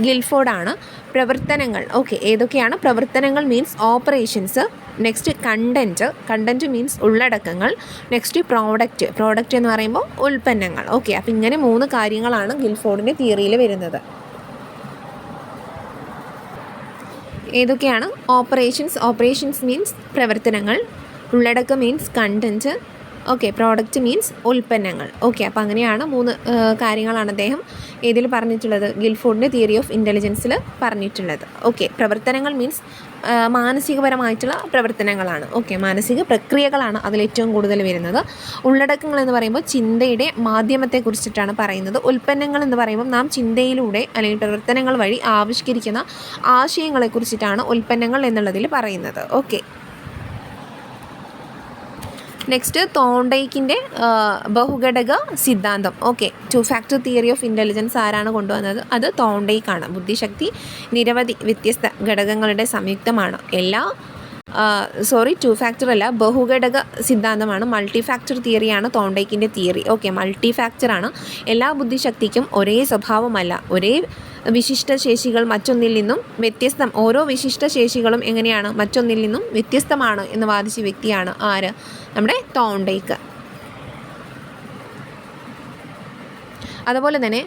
ഗിൽഫോർഡാണ്. പ്രവർത്തനങ്ങൾ, ഓക്കെ, ഏതൊക്കെയാണ്? പ്രവർത്തനങ്ങൾ means operations. Next content means ഉള്ളടക്കങ്ങൾ. നെക്സ്റ്റ് പ്രോഡക്റ്റ് എന്ന് പറയുമ്പോൾ ഉൽപ്പന്നങ്ങൾ. ഓക്കെ, അപ്പോൾ ഇങ്ങനെ 3 കാര്യങ്ങളാണ് ഗിൽഫോർഡിൻ്റെ തിയറിയിൽ വരുന്നത്. ഏതൊക്കെയാണ്? ഓപ്പറേഷൻസ് മീൻസ് പ്രവർത്തനങ്ങൾ, ഉള്ളടക്കം means content, okay, product means ഉൽപ്പന്നങ്ങൾ. ഓക്കെ, അപ്പോൾ അങ്ങനെയാണ് 3 കാര്യങ്ങളാണ് അദ്ദേഹം ഇതിൽ പറഞ്ഞിട്ടുള്ളത്, ഗിൽഫോർഡിൻ്റെ തിയറി ഓഫ് ഇൻ്റലിജൻസിൽ പറഞ്ഞിട്ടുള്ളത്. ഓക്കെ, പ്രവർത്തനങ്ങൾ മീൻസ് മാനസികപരമായിട്ടുള്ള പ്രവർത്തനങ്ങളാണ്. ഓക്കെ, മാനസിക പ്രക്രിയകളാണ് അതിലേറ്റവും കൂടുതൽ വരുന്നത്. ഉള്ളടക്കങ്ങൾ എന്ന് പറയുമ്പോൾ ചിന്തയുടെ മാധ്യമത്തെ കുറിച്ചിട്ടാണ് പറയുന്നത്. ഉൽപ്പന്നങ്ങൾ എന്ന് പറയുമ്പോൾ നാം ചിന്തയിലൂടെ അല്ലെങ്കിൽ പ്രവർത്തനങ്ങൾ വഴി ആവിഷ്കരിക്കുന്ന ആശയങ്ങളെ കുറിച്ചിട്ടാണ് ഉൽപ്പന്നങ്ങൾ എന്നുള്ളതിൽ പറയുന്നത്. ഓക്കെ, നെക്സ്റ്റ് തോണ്ടൈക്കിൻ്റെ ബഹുഘടക സിദ്ധാന്തം. Okay, 2 factor theory of intelligence ആരാണ് കൊണ്ടുവന്നത്? അത് തോണ്ടൈക്കാണ്. ബുദ്ധിശക്തി നിരവധി വ്യത്യസ്ത ഘടകങ്ങളുടെ സംയുക്തമാണ്. 2 ഫാക്ടർ അല്ല, ബഹുഘടക സിദ്ധാന്തമാണ്. മൾട്ടി ഫാക്ടർ തിയറിയാണ് തോണ്ടൈക്കിൻ്റെ തിയറി. ഓക്കെ, മൾട്ടി ഫാക്ടറാണ്. എല്ലാ ബുദ്ധിശക്തിക്കും ഒരേ സ്വഭാവമല്ല, ഒരേ വിശിഷ്ട ശേഷികൾ മറ്റൊന്നിൽ നിന്നും വ്യത്യസ്തം. ഓരോ വിശിഷ്ട ശേഷികളും എങ്ങനെയാണ്? മറ്റൊന്നിൽ നിന്നും വ്യത്യസ്തമാണ് എന്ന് വാദിച്ച വ്യക്തിയാണ് ആര്? നമ്മുടെ തോണ്ടൈക്ക്. അതുപോലെ തന്നെ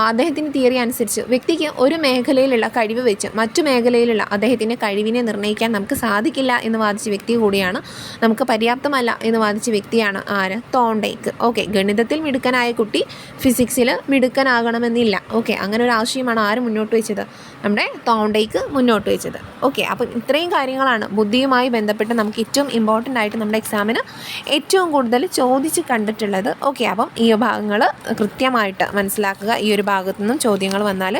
അദ്ദേഹത്തിൻ്റെ തിയറി അനുസരിച്ച് വ്യക്തിക്ക് ഒരു മേഖലയിലുള്ള കഴിവ് വെച്ച് മറ്റു മേഖലയിലുള്ള അദ്ദേഹത്തിൻ്റെ കഴിവിനെ നിർണ്ണയിക്കാൻ നമുക്ക് സാധിക്കില്ല എന്ന് വാദിച്ച വ്യക്തി കൂടിയാണ്, നമുക്ക് പര്യാപ്തമല്ല എന്ന് വാദിച്ച വ്യക്തിയാണ് ആര്? തോണ്ടൈക്ക്. ഓക്കെ, ഗണിതത്തിൽ മിടുക്കനായ കുട്ടി ഫിസിക്സിൽ മിടുക്കനാകണമെന്നില്ല. ഓക്കെ, അങ്ങനെ ഒരു ആശയമാണ് ആര് മുന്നോട്ട് വെച്ചത്? നമ്മുടെ തോണ്ടൈക്ക് മുന്നോട്ട് വെച്ചത്. ഓക്കെ, അപ്പം ഇത്രയും കാര്യങ്ങളാണ് ബുദ്ധിയുമായി ബന്ധപ്പെട്ട് നമുക്ക് ഏറ്റവും ഇമ്പോർട്ടൻ്റ് ആയിട്ട് നമ്മുടെ എക്സാമിന് ഏറ്റവും കൂടുതൽ ചോദിച്ച് കണ്ടിട്ടുള്ളത്. ഓക്കെ, അപ്പം ഈ ഭാഗങ്ങൾ കൃത്യമായിട്ട് മനസ്സിലാക്കുക. ഈ ഒരു ഭാഗത്തു നിന്നും ചോദ്യങ്ങൾ വന്നാൽ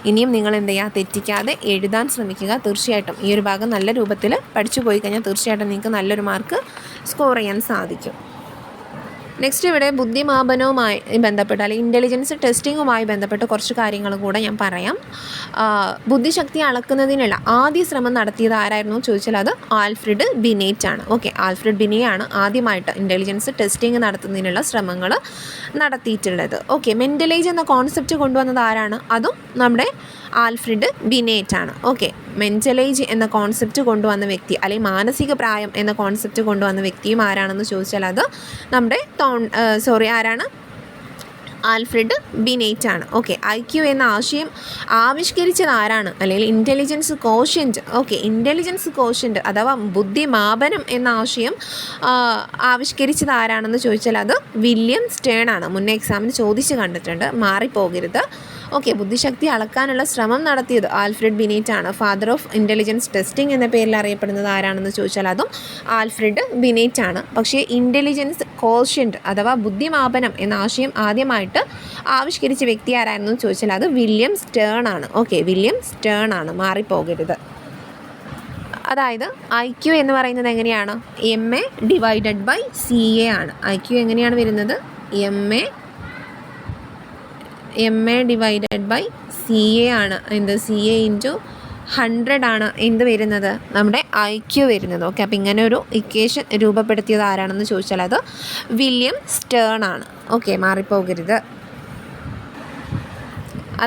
ഇനിയും നിങ്ങൾ എന്ത് ചെയ്യുക? തെറ്റിക്കാതെ എഴുതാൻ ശ്രമിക്കുക. തീർച്ചയായിട്ടും ഈ ഒരു ഭാഗം നല്ല രൂപത്തിൽ പഠിച്ചു പോയി കഴിഞ്ഞാൽ തീർച്ചയായിട്ടും നിങ്ങൾക്ക് നല്ലൊരു മാർക്ക് സ്കോർ ചെയ്യാൻ സാധിക്കും. നെക്സ്റ്റ് ഇവിടെ ബുദ്ധിമാപനവുമായി ബന്ധപ്പെട്ട് അല്ലെങ്കിൽ ഇൻ്റലിജൻസ് ടെസ്റ്റിങ്ങുമായി ബന്ധപ്പെട്ട് കുറച്ച് കാര്യങ്ങൾ കൂടെ ഞാൻ പറയാം. ബുദ്ധിശക്തി അളക്കുന്നതിനുള്ള ആദ്യ ശ്രമം നടത്തിയത് ആരായിരുന്നു ചോദിച്ചാൽ അത് ആൽഫ്രഡ് ബിനേറ്റ് ആണ്. ഓക്കെ, ആൽഫ്രഡ് ബിനെയാണ് ആദ്യമായിട്ട് ഇൻ്റലിജൻസ് ടെസ്റ്റിംഗ് നടത്തുന്നതിനുള്ള ശ്രമങ്ങൾ നടത്തിയിട്ടുള്ളത്. ഓക്കെ, മെൻ്റലേജ് എന്ന കോൺസെപ്റ്റ് കൊണ്ടുവന്നത് ആരാണ്? അതും നമ്മുടെ ആൽഫ്രഡ് ബിനേറ്റ് ആണ്. ഓക്കെ, മെൻ്റലേജ് എന്ന കോൺസെപ്റ്റ് കൊണ്ടുവന്ന വ്യക്തി അല്ലെങ്കിൽ മാനസിക പ്രായം എന്ന കോൺസെപ്റ്റ് കൊണ്ടുവന്ന വ്യക്തിയും ആരാണെന്ന് ചോദിച്ചാൽ അത് നമ്മുടെ ആരാണ്? ആൽഫ്രഡ് ബിനേറ്റ് ആണ്. ഓക്കെ, IQ എന്ന ആശയം ആവിഷ്കരിച്ചത് ആരാണ്? അല്ലെങ്കിൽ intelligence quotient. Okay, intelligence quotient അഥവാ ബുദ്ധിമാപനം എന്ന ആശയം ആവിഷ്കരിച്ചത് ആരാണെന്ന് ചോദിച്ചാൽ അത് വില്യം സ്റ്റേൺ ആണ്. മുന്നേ എക്സാമിന് ചോദിച്ച് കണ്ടിട്ടുണ്ട്, മാറിപ്പോകരുത്. ഓക്കെ, ബുദ്ധിശക്തി അളക്കാനുള്ള ശ്രമം നടത്തിയത് ആൽഫ്രഡ് ബിനേറ്റ് ആണ്. ഫാദർ ഓഫ് ഇൻ്റലിജൻസ് ടെസ്റ്റിംഗ് എന്ന പേരിൽ അറിയപ്പെടുന്നത് ആരാണെന്ന് ചോദിച്ചാൽ അതും ആൽഫ്രഡ് ബിനേറ്റ് ആണ്. പക്ഷേ ഇൻ്റലിജൻസ് കോഷ്യൻറ്റ് അഥവാ ബുദ്ധിമാപനം എന്ന ആശയം ആദ്യമായിട്ട് ആവിഷ്കരിച്ച വ്യക്തി ആരായിരുന്നു ചോദിച്ചാൽ അത് വില്യം സ്റ്റേൺ ആണ്. ഓക്കെ, വില്യം സ്റ്റേൺ ആണ്, മാറിപ്പോകരുത്. അതായത് IQ എന്ന് പറയുന്നത് എങ്ങനെയാണ്? MA ഡിവൈഡഡ് ബൈ CA ആണ്. IQ എങ്ങനെയാണ് വരുന്നത്? MA ഡിവൈഡഡ് ബൈ CA ആണ്. എന്ത്? CA ഇൻറ്റു 100 ആണ് എന്ത് വരുന്നത്? നമ്മുടെ IQ വരുന്നത്. ഓക്കെ, അപ്പോൾ ഇങ്ങനെ ഒരു ഇക്വേഷൻ രൂപപ്പെടുത്തിയത് ആരാണെന്ന് ചോദിച്ചാൽ അത് വില്യം സ്റ്റേൺ ആണ്. ഓക്കെ, മാറിപ്പോകരുത്.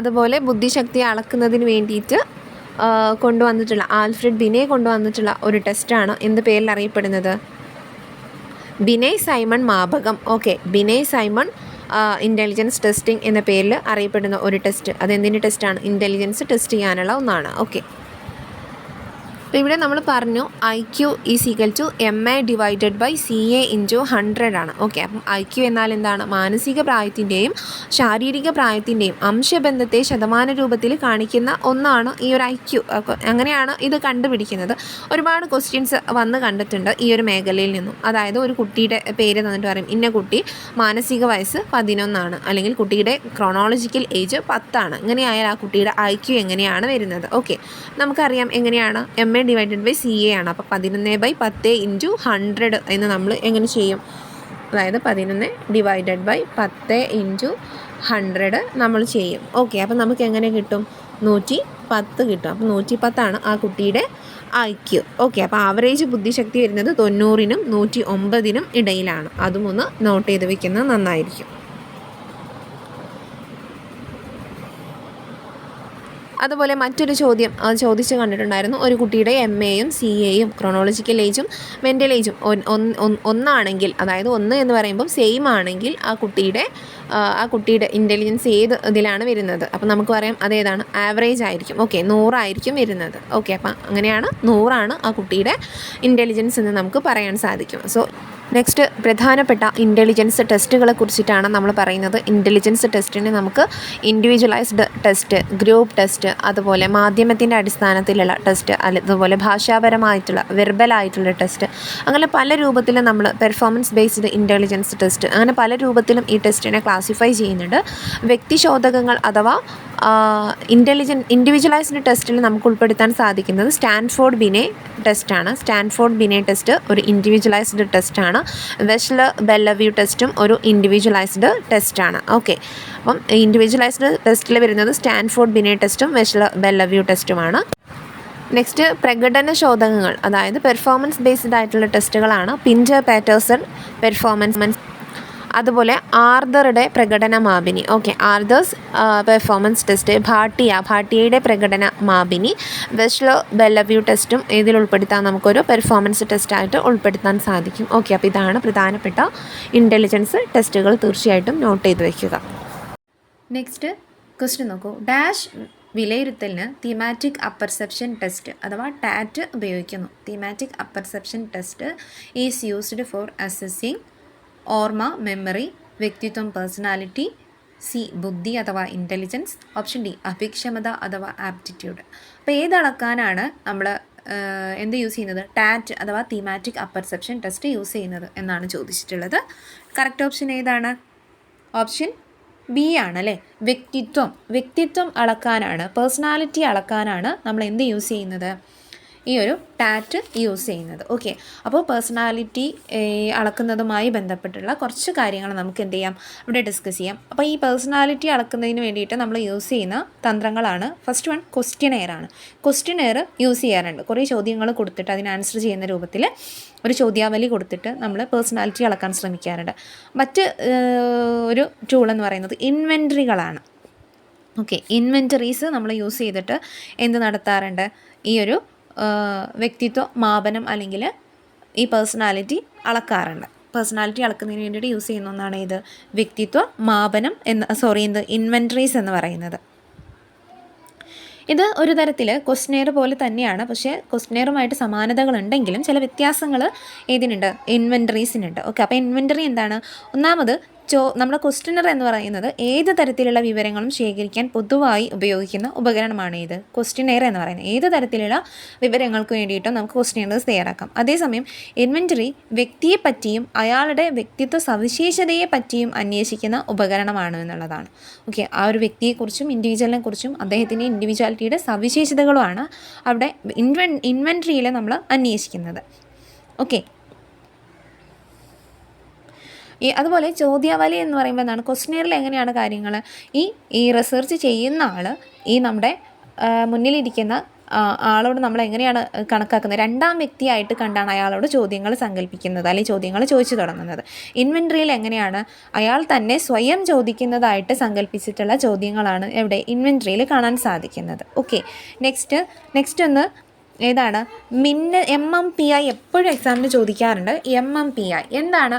അതുപോലെ ബുദ്ധിശക്തി അളക്കുന്നതിന് വേണ്ടിയിട്ട് കൊണ്ടുവന്നിട്ടുള്ള ആൽഫ്രഡ് ബിനെ കൊണ്ടുവന്നിട്ടുള്ള ഒരു ടെസ്റ്റാണ് എന്ത് പേരിൽ അറിയപ്പെടുന്നത്? ബിനെ സൈമൺ മാപകം. Okay, Binet Simon intelligence testing എന്ന പേരിൽ അറിയപ്പെടുന്ന ഒരു ടെസ്റ്റ്. അതെന്തിൻ്റെ ടെസ്റ്റാണ്? ഇൻ്റലിജൻസ് ടെസ്റ്റ് ചെയ്യാനുള്ള ഒന്നാണ്. ഓക്കെ, അപ്പോൾ ഇവിടെ നമ്മൾ പറഞ്ഞു IQ is equal to MA divided by CA into 100 ആണ്. ഓക്കെ, അപ്പം IQ എന്നാൽ എന്താണ്? മാനസിക പ്രായത്തിൻ്റെയും ശാരീരിക പ്രായത്തിൻ്റെയും അംശബന്ധത്തെ ശതമാന രൂപത്തിൽ കാണിക്കുന്ന ഒന്നാണ് ഈ ഒരു IQ. അങ്ങനെയാണ് ഇത് കണ്ടുപിടിക്കുന്നത്. ഒരുപാട് ക്വസ്റ്റ്യൻസ് വന്ന് കണ്ടിട്ടുണ്ട് ഈ ഒരു മേഖലയിൽ നിന്നും. അതായത് ഒരു കുട്ടിയുടെ പേര് തന്നിട്ട് പറയും ഇന്ന കുട്ടി മാനസിക വയസ്സ് 11 അല്ലെങ്കിൽ കുട്ടിയുടെ ക്രോണോളജിക്കൽ ഏജ് 10. ഇങ്ങനെയായാൽ ആ കുട്ടിയുടെ IQ എങ്ങനെയാണ് വരുന്നത്? ഓക്കെ, നമുക്കറിയാം എങ്ങനെയാണ്? MA ഡിവൈഡഡ് ബൈ CA ആണ്. അപ്പോൾ 11/10 ഇൻറ്റു 100 എന്ന് നമ്മൾ എങ്ങനെ ചെയ്യും? അതായത് 11 ഡിവൈഡഡ് ബൈ 10 ഇൻറ്റു 100 നമ്മൾ ചെയ്യും. ഓക്കെ, അപ്പോൾ നമുക്ക് എങ്ങനെ കിട്ടും? 110 കിട്ടും. അപ്പോൾ 110 ആ കുട്ടിയുടെ IQ. ഓക്കെ, അപ്പോൾ ആവറേജ് ബുദ്ധിശക്തി വരുന്നത് 90-നും 109-നും ഇടയിലാണ്. അതും ഒന്ന് നോട്ട് ചെയ്ത് വെക്കുന്നത് നന്നായിരിക്കും. അതുപോലെ മറ്റൊരു ചോദ്യം ചോദിച്ച് കണ്ടിട്ടുണ്ടായിരുന്നു. ഒരു കുട്ടിയുടെ MAയും CAയും ക്രോണോളജിക്കൽ ഏജും മെൻ്റൽ ഏജും ഒന്നാണെങ്കിൽ, അതായത് 1 എന്ന് പറയുമ്പം സെയിം ആണെങ്കിൽ ആ കുട്ടിയുടെ ഇൻ്റലിജൻസ് ഏത് ഇതിലാണ് വരുന്നത്? അപ്പോൾ നമുക്ക് പറയാം അതേതാണ്? ആവറേജ് ആയിരിക്കും. ഓക്കെ, 100 ആയിരിക്കും വരുന്നത്. ഓക്കെ, അപ്പം അങ്ങനെയാണ് 100 ആ കുട്ടിയുടെ ഇൻ്റലിജൻസ് എന്ന് നമുക്ക് പറയാൻ സാധിക്കും. സോ നെക്സ്റ്റ് പ്രധാനപ്പെട്ട ഇൻ്റലിജൻസ് ടെസ്റ്റുകളെ കുറിച്ചിട്ടാണ് നമ്മൾ പറയുന്നത്. ഇൻ്റലിജൻസ് ടെസ്റ്റിന് നമുക്ക് ഇൻഡിവിജ്വലൈസ്ഡ് ടെസ്റ്റ്, ഗ്രൂപ്പ് ടെസ്റ്റ്, അതുപോലെ മാധ്യമത്തിൻ്റെ അടിസ്ഥാനത്തിലുള്ള ടെസ്റ്റ്, അതുപോലെ ഭാഷാപരമായിട്ടുള്ള വെർബലായിട്ടുള്ള ടെസ്റ്റ്, അങ്ങനെ പല രൂപത്തിലും നമ്മൾ പെർഫോമൻസ് ബേസ്ഡ് ഇൻ്റലിജൻസ് ടെസ്റ്റ്, അങ്ങനെ പല രൂപത്തിലും ഈ ടെസ്റ്റിനെ ക്ലാസിഫൈ ചെയ്യുന്നുണ്ട്. വ്യക്തിശോധകങ്ങൾ അഥവാ ഇൻഡിവിജ്വലൈസ്ഡ് ടെസ്റ്റിൽ നമുക്ക് ഉൾപ്പെടുത്താൻ സാധിക്കുന്നത് സ്റ്റാൻഫോർഡ് ബിനെ ടെസ്റ്റാണ്. സ്റ്റാൻഫോർഡ് ബിനെ ടെസ്റ്റ് ഒരു ഇൻഡിവിജ്വലൈസ്ഡ് ടെസ്റ്റാണ്. വെഷ്ലർ ബെല്ലവ്യൂ ടെസ്റ്റും ഒരു ഇൻഡിവിജ്വലൈസ്ഡ് ടെസ്റ്റാണ്. ഓക്കെ, അപ്പം ഇൻഡിവിജ്വലൈസ്ഡ് ടെസ്റ്റിൽ വരുന്നത് സ്റ്റാൻഫോർഡ് ബിനെ ടെസ്റ്റും വെഷ്ലർ ബെല്ലവ്യൂ ടെസ്റ്റുമാണ്. നെക്സ്റ്റ് പ്രകടന ശോധകങ്ങൾ, അതായത് പെർഫോമൻസ് ബേസ്ഡ് ആയിട്ടുള്ള ടെസ്റ്റുകളാണ് പിഞ്ചർ പാറ്റേഴ്സൺ പെർഫോമൻസ്, അതുപോലെ ആർദറുടെ പ്രകടന മാപിനി. ഓക്കെ, ആർദേഴ്സ് പെർഫോമൻസ് ടെസ്റ്റ്, ഭാട്ടിയയുടെ പ്രകടന മാപിനി, വെഷ്ലർ ബെല്ലവ്യൂ ടെസ്റ്റും ഇതിൽ ഉൾപ്പെടുത്താൻ നമുക്കൊരു പെർഫോമൻസ് ടെസ്റ്റായിട്ട് ഉൾപ്പെടുത്താൻ സാധിക്കും. ഓക്കെ, അപ്പോൾ ഇതാണ് പ്രധാനപ്പെട്ട ഇൻ്റലിജൻസ് ടെസ്റ്റുകൾ. തീർച്ചയായിട്ടും നോട്ട് ചെയ്ത് വയ്ക്കുക. നെക്സ്റ്റ് ക്വസ്റ്റ്യൻ നോക്കൂ. ഡാഷ് വിലയിരുത്തലിന് തീമാറ്റിക് അപ്പർസെപ്ഷൻ ടെസ്റ്റ് അഥവാ ടാറ്റ് ഉപയോഗിക്കുന്നു. Thematic apperception test is used for assessing ഓർമ്മ, മെമ്മറി, വ്യക്തിത്വം, പേഴ്സണാലിറ്റി, C ബുദ്ധി അഥവാ ഇൻ്റലിജൻസ്, ഓപ്ഷൻ D അഭിക്ഷമത അഥവാ ആപ്റ്റിറ്റ്യൂഡ്. അപ്പോൾ ഏതളക്കാനാണ് നമ്മൾ എന്ത് യൂസ് ചെയ്യുന്നത്? ടാറ്റ് അഥവാ തീമാറ്റിക് അപ്പർസെപ്ഷൻ ടെസ്റ്റ് യൂസ് ചെയ്യുന്നത് എന്നാണ് ചോദിച്ചിട്ടുള്ളത്. കറക്റ്റ് ഓപ്ഷൻ ഏതാണ്? ഓപ്ഷൻ B ആണല്ലേ. വ്യക്തിത്വം അളക്കാനാണ്, പേഴ്സണാലിറ്റി അളക്കാനാണ് നമ്മൾ എന്ത് യൂസ് ചെയ്യുന്നത്? ഈ ഒരു ടാറ്റ് യൂസ് ചെയ്യുന്നത്. ഓക്കെ, അപ്പോൾ പേഴ്സണാലിറ്റി അളക്കുന്നതുമായി ബന്ധപ്പെട്ടുള്ള കുറച്ച് കാര്യങ്ങൾ നമുക്ക് എന്ത് ചെയ്യാം, ഇവിടെ ഡിസ്കസ് ചെയ്യാം. അപ്പോൾ ഈ പേഴ്സണാലിറ്റി അളക്കുന്നതിന് വേണ്ടിയിട്ട് നമ്മൾ യൂസ് ചെയ്യുന്ന തന്ത്രങ്ങളാണ്. ഫസ്റ്റ് വൺ ക്വസ്റ്റ്യനെയർ ആണ്. ക്വസ്റ്റ്യനെയർ യൂസ് ചെയ്യാറുണ്ട്. കുറേ ചോദ്യങ്ങൾ കൊടുത്തിട്ട് അതിന് ആൻസർ ചെയ്യുന്ന രൂപത്തിൽ ഒരു ചോദ്യാവലി കൊടുത്തിട്ട് നമ്മൾ പേഴ്സണാലിറ്റി അളക്കാൻ ശ്രമിക്കാറുണ്ട്. മറ്റ് ഒരു ടൂൾ എന്ന് പറയുന്നത് ഇൻവെൻറ്ററികളാണ്. ഓക്കെ, ഇൻവെൻറ്ററീസ് നമ്മൾ യൂസ് ചെയ്തിട്ട് എന്ത് നടത്താറുണ്ട്? ഈ ഒരു വ്യക്തിത്വ മാപനം അല്ലെങ്കിൽ ഈ പേഴ്സണാലിറ്റി അളക്കാറുണ്ട്. പേഴ്സണാലിറ്റി അളക്കുന്നതിന് വേണ്ടിയിട്ട് യൂസ് ചെയ്യുന്ന ഒന്നാണ് ഇത് വ്യക്തിത്വ മാപനം ഇൻവെൻട്രീസ് എന്ന് പറയുന്നത്. ഇത് ഒരു തരത്തിൽ ക്വസ്റ്റ്നെയർ പോലെ തന്നെയാണ്, പക്ഷേ ക്വസ്റ്റ്നെയറുമായിട്ട് സമാനതകളുണ്ടെങ്കിലും ചില വ്യത്യാസങ്ങൾ ഏതിനുണ്ട്, ഇൻവെൻറ്ററീസിനുണ്ട്. ഓക്കെ, അപ്പോൾ ഇൻവെൻറ്ററി എന്താണ്? ഒന്നാമത് നമ്മുടെ ക്വസ്റ്റ്യനർ എന്ന് പറയുന്നത് ഏത് തരത്തിലുള്ള വിവരങ്ങളും ശേഖരിക്കാൻ പൊതുവായി ഉപയോഗിക്കുന്ന ഉപകരണമാണ് ഇത് ക്വസ്റ്റ്യനെയർ എന്ന് പറയുന്നത്. ഏത് തരത്തിലുള്ള വിവരങ്ങൾക്ക് വേണ്ടിയിട്ടും നമുക്ക് ക്വസ്റ്റ്യനേഴ്സ് തയ്യാറാക്കാം. അതേസമയം ഇൻവെൻറ്ററി വ്യക്തിയെ പറ്റിയും അയാളുടെ വ്യക്തിത്വ സവിശേഷതയെ പറ്റിയും അന്വേഷിക്കുന്ന ഉപകരണമാണ് എന്നുള്ളതാണ്. ഓക്കെ, ആ ഒരു വ്യക്തിയെക്കുറിച്ചും ഇൻഡിവിജ്വലിനെ കുറിച്ചും അദ്ദേഹത്തിൻ്റെ ഇൻഡിവിജ്വാലിറ്റിയുടെ സവിശേഷതകളുമാണ് അവിടെ ഇൻവെൻറ്ററിയിൽ നമ്മൾ അന്വേഷിക്കുന്നത്. ഓക്കെ, അതുപോലെ ചോദ്യാവലി എന്ന് പറയുമ്പോൾ എന്താണ്, ക്വസ്റ്റ്യനെയറിൽ എങ്ങനെയാണ് കാര്യങ്ങൾ, ഈ റിസർച്ച് ചെയ്യുന്ന ആൾ ഈ നമ്മുടെ മുന്നിലിരിക്കുന്ന ആളോട് നമ്മൾ എങ്ങനെയാണ് കണക്കാക്കുന്നത്, രണ്ടാം വ്യക്തിയായിട്ട് കണ്ടാണ് അയാളോട് ചോദ്യങ്ങൾ സങ്കല്പിക്കുന്നത് അല്ലെങ്കിൽ ചോദ്യങ്ങൾ ചോദിച്ചു തുടങ്ങുന്നത്. ഇൻവെൻറ്ററിയിൽ എങ്ങനെയാണ്, അയാൾ തന്നെ സ്വയം ചോദിക്കുന്നതായിട്ട് സങ്കല്പിച്ചിട്ടുള്ള ചോദ്യങ്ങളാണ് എവിടെ ഇൻവെൻറ്ററിയിൽ കാണാൻ സാധിക്കുന്നത്. ഓക്കെ, നെക്സ്റ്റ് ഒന്ന് ഏതാണ്, MMPI എപ്പോഴും എക്സാമിന് ചോദിക്കാറുണ്ട്. MMPI എന്താണ്?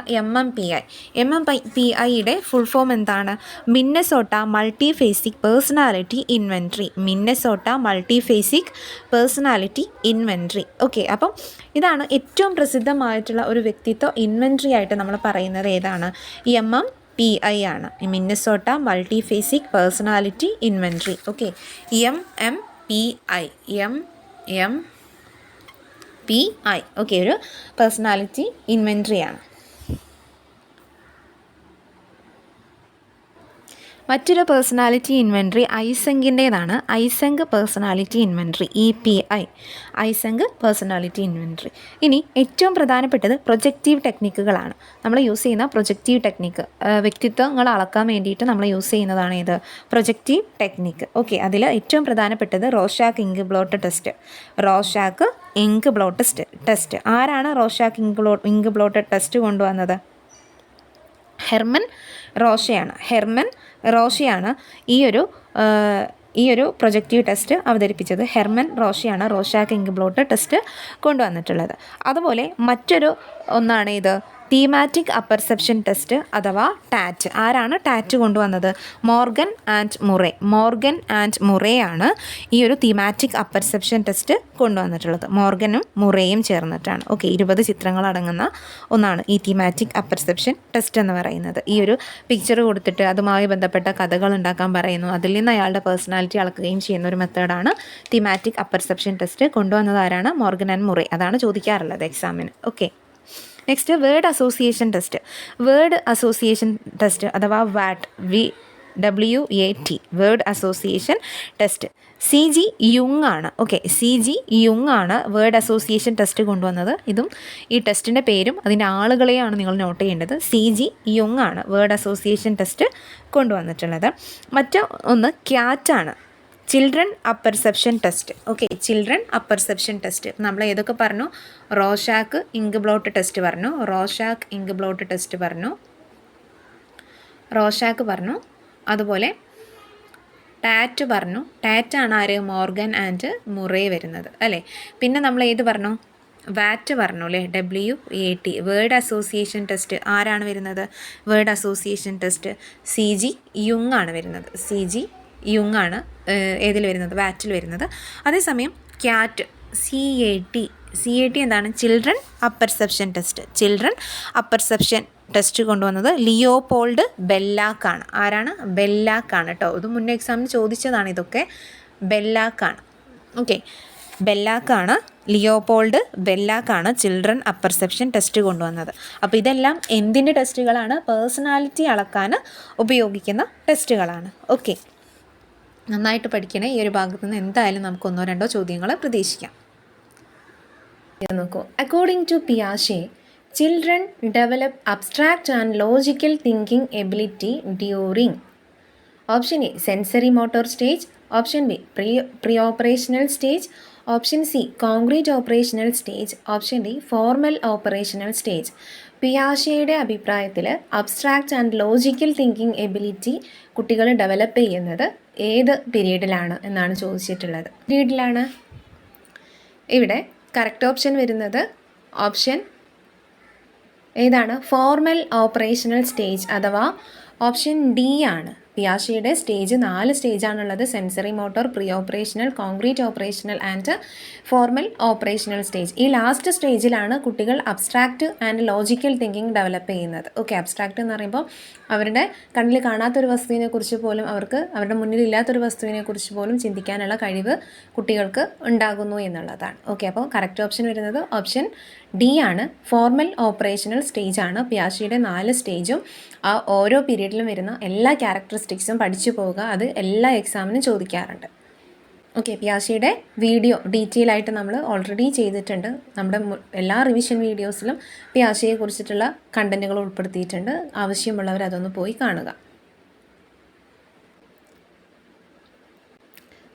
MMPIയുടെ ഫുൾ ഫോം എന്താണ്? Minnesota multiphasic personality inventory. Minnesota multiphasic personality inventory. Okay, അപ്പം ഇതാണ് ഏറ്റവും പ്രസിദ്ധമായിട്ടുള്ള ഒരു വ്യക്തിത്വ ഇൻവെൻട്രി ആയിട്ട് നമ്മൾ പറയുന്നത് ഏതാണ്? MMPI ആണ്, Minnesota multiphasic personality inventory. Okay, MMPI okay, ഒരു പേഴ്സണാലിറ്റി ഇൻവെൻട്രിയാണ്. മറ്റൊരു പേഴ്സണാലിറ്റി ഇൻവെൻട്രി ഐസെങ്കിൻ്റേതാണ്. Eysenck personality inventory, EPI, Eysenck personality inventory. ഇനി ഏറ്റവും പ്രധാനപ്പെട്ടത് പ്രൊജക്റ്റീവ് ടെക്നിക്കുകളാണ്. നമ്മൾ യൂസ് ചെയ്യുന്ന പ്രൊജക്റ്റീവ് ടെക്നിക്ക്, വ്യക്തിത്വങ്ങൾ അളക്കാൻ വേണ്ടിയിട്ട് നമ്മൾ യൂസ് ചെയ്യുന്നതാണ് ഇത് പ്രൊജക്റ്റീവ് ടെക്നിക്ക്. ഓക്കെ, അതിൽ ഏറ്റവും പ്രധാനപ്പെട്ടത് Rorschach ink blot test. Rorschach ink blot test ആരാണ് റോഷാക്ക് ഇങ്ക് ബ്ലോട്ട് ടെസ്റ്റ് കൊണ്ടുവന്നത്? ഹെർമൻ റോഷയാണ് ഈ ഒരു പ്രൊജക്റ്റീവ് ടെസ്റ്റ് അവതരിപ്പിച്ചത്. ഹെർമൻ റോഷയാണ് റോഷാക്ക് ഇങ്ക് ബ്ലോട്ട് ടെസ്റ്റ് കൊണ്ടുവന്നിട്ടുള്ളത്. അതുപോലെ മറ്റൊരു ഒന്നാണ് ഇത് തീമാറ്റിക് അപ്പർസെപ്ഷൻ ടെസ്റ്റ് അഥവാ ടാറ്റ്. ആരാണ് ടാറ്റ് കൊണ്ടുവന്നത്? മോർഗൻ ആൻഡ് മുറേ ആണ് ഈ ഒരു തീമാറ്റിക് അപ്പർസെപ്ഷൻ ടെസ്റ്റ് കൊണ്ടുവന്നിട്ടുള്ളത്. മോർഗനും മുറേയും ചേർന്നിട്ടാണ്. ഓക്കെ, 20 ചിത്രങ്ങൾ അടങ്ങുന്ന ഒന്നാണ് ഈ തീമാറ്റിക് അപ്പർസെപ്ഷൻ ടെസ്റ്റ് എന്ന് പറയുന്നത്. ഈ ഒരു പിക്ചർ കൊടുത്തിട്ട് അതുമായി ബന്ധപ്പെട്ട കഥകൾ ഉണ്ടാക്കാൻ പറയുന്നു, അതിൽ നിന്ന് അയാളുടെ പേഴ്സണാലിറ്റി അളക്കുകയും ചെയ്യുന്ന ഒരു മെത്തേഡാണ് തീമാറ്റിക് അപ്പർസെപ്ഷൻ ടെസ്റ്റ്. കൊണ്ടുവന്നത് ആരാണ്? Morgan and Murray. അതാണ് ചോദിക്കാറുള്ളത് എക്സാമിന്. Okay, next word association test അഥവാ WAT, word association test. CG യുങ് ആണ്. ഓക്കെ, CG യുങ് ആണ് വേർഡ് അസോസിയേഷൻ ടെസ്റ്റ് കൊണ്ടുവന്നത്. ഇതും ഈ ടെസ്റ്റിൻ്റെ പേരും അതിൻ്റെ ആളുകളെയാണ് നിങ്ങൾ നോട്ട് ചെയ്യേണ്ടത്. CG യുങ് ആണ് വേർഡ് അസോസിയേഷൻ ടെസ്റ്റ് കൊണ്ടുവന്നിട്ടുള്ളത്. മറ്റൊന്ന് ക്യാറ്റ് ആണ്, children apperception test. Okay, children apperception test നമ്മൾ ഏതൊക്കെ പറഞ്ഞു? റോഷാക്ക് ഇങ്ക് ബ്ലോട്ട് ടെസ്റ്റ് പറഞ്ഞു, അതുപോലെ ടാറ്റ് പറഞ്ഞു. ടാറ്റാണ് ആര്? മോർഗൻ ആൻഡ് മുറേ വരുന്നത് അല്ലേ. പിന്നെ നമ്മൾ ഏത് പറഞ്ഞു? വാറ്റ് പറഞ്ഞു അല്ലേ, WAT, വേർഡ് അസോസിയേഷൻ ടെസ്റ്റ് ആരാണ് വരുന്നത്? വേർഡ് അസോസിയേഷൻ ടെസ്റ്റ് CG യുങ് ആണ് വരുന്നത്. CG യുങ് ആണ് ഏതിൽ വരുന്നത്? വാറ്റിൽ വരുന്നത്. അതേസമയം ക്യാറ്റ് CAT എന്താണ്? ചിൽഡ്രൻ അപ്പർസെപ്ഷൻ ടെസ്റ്റ് കൊണ്ടുവന്നത് ലിയോപോൾഡ് ബെല്ലാക്കാണ്. ആരാണ്? ബെല്ലാക്കാണ് കേട്ടോ. ഇത് മുന്നേ എക്സാമിന് ചോദിച്ചതാണ് ഇതൊക്കെ. ബെല്ലാക്കാണ്. Okay, Leopold ബെല്ലാക്കാണ് children apperception test കൊണ്ടുവന്നത്. അപ്പോൾ ഇതെല്ലാം എന്തിൻ്റെ ടെസ്റ്റുകളാണ്? പേഴ്സണാലിറ്റി അളക്കാൻ ഉപയോഗിക്കുന്ന ടെസ്റ്റുകളാണ്. ഓക്കെ, നന്നായിട്ട് പഠിക്കണേ. ഈ ഒരു ഭാഗത്തു നിന്ന് എന്തായാലും നമുക്ക് 1-2 ചോദ്യങ്ങൾ പ്രതീക്ഷിക്കാം. നോക്കൂ, അക്കോർഡിംഗ് ടു പിയാഷെ, children develop abstract and logical thinking ability during option A sensory motor stage, option B pre operational stage, option C concrete operational stage, option D formal operational stage. പിയാഷെയുടെ അഭിപ്രായത്തിൽ abstract and logical thinking ability കുട്ടികൾ ഡെവലപ്പ് ചെയ്യുന്നത് ഏത് പീരീഡിലാണ് എന്നാണ് ചോദിച്ചിട്ടുള്ളത്. പീരീഡിലാണ് ഇവിടെ കറക്റ്റ് ഓപ്ഷൻ വരുന്നത് ഓപ്ഷൻ ഏതാണ്? ഫോർമൽ ഓപ്പറേഷണൽ സ്റ്റേജ് അഥവാ ഓപ്ഷൻ ഡി ആണ്. പിയാഷെയുടെ സ്റ്റേജ് 4 സ്റ്റേജാണുള്ളത്. Sensory motor, pre operational, concrete operational and formal operational stage. ഈ ലാസ്റ്റ് സ്റ്റേജിലാണ് കുട്ടികൾ abstract and logical thinking develop ചെയ്യുന്നത്. ഓക്കെ, അബ്സ്ട്രാക്റ്റ് എന്ന് പറയുമ്പോൾ അവരുടെ കണ്ണിൽ കാണാത്തൊരു വസ്തുവിനെ കുറിച്ച് പോലും അവരുടെ മുന്നിൽ ഇല്ലാത്തൊരു വസ്തുവിനെ കുറിച്ച് പോലും ചിന്തിക്കാനുള്ള കഴിവ് കുട്ടികൾക്ക് ഉണ്ടാകുന്നു എന്നുള്ളതാണ്. ഓക്കെ, അപ്പോൾ കറക്റ്റ് ഓപ്ഷൻ വരുന്നത് ഓപ്ഷൻ ഡി ആണ്. ഫോർമൽ ഓപ്പറേഷണൽ സ്റ്റേജ് ആണ്. പിയാഷെയുടെ 4 സ്റ്റേജും ആ ഓരോ പീരീഡിലും വരുന്ന എല്ലാ ക്യാരക്ടറിസ്റ്റിക്സും പഠിച്ചു പോവുക. അത് എല്ലാ എക്സാമിനും ചോദിക്കാറുണ്ട്. ഓക്കെ, പിയാഷെയുടെ വീഡിയോ ഡീറ്റെയിൽ ആയിട്ട് നമ്മൾ ഓൾറെഡി ചെയ്തിട്ടുണ്ട്. നമ്മുടെ എല്ലാ റിവിഷൻ വീഡിയോസിലും പിയാഷെയെ കുറിച്ചിട്ടുള്ള കണ്ടന്റുകൾ ഉൾപ്പെടുത്തിയിട്ടുണ്ട്. ആവശ്യമുള്ളവർ അതൊന്ന് പോയി കാണുക.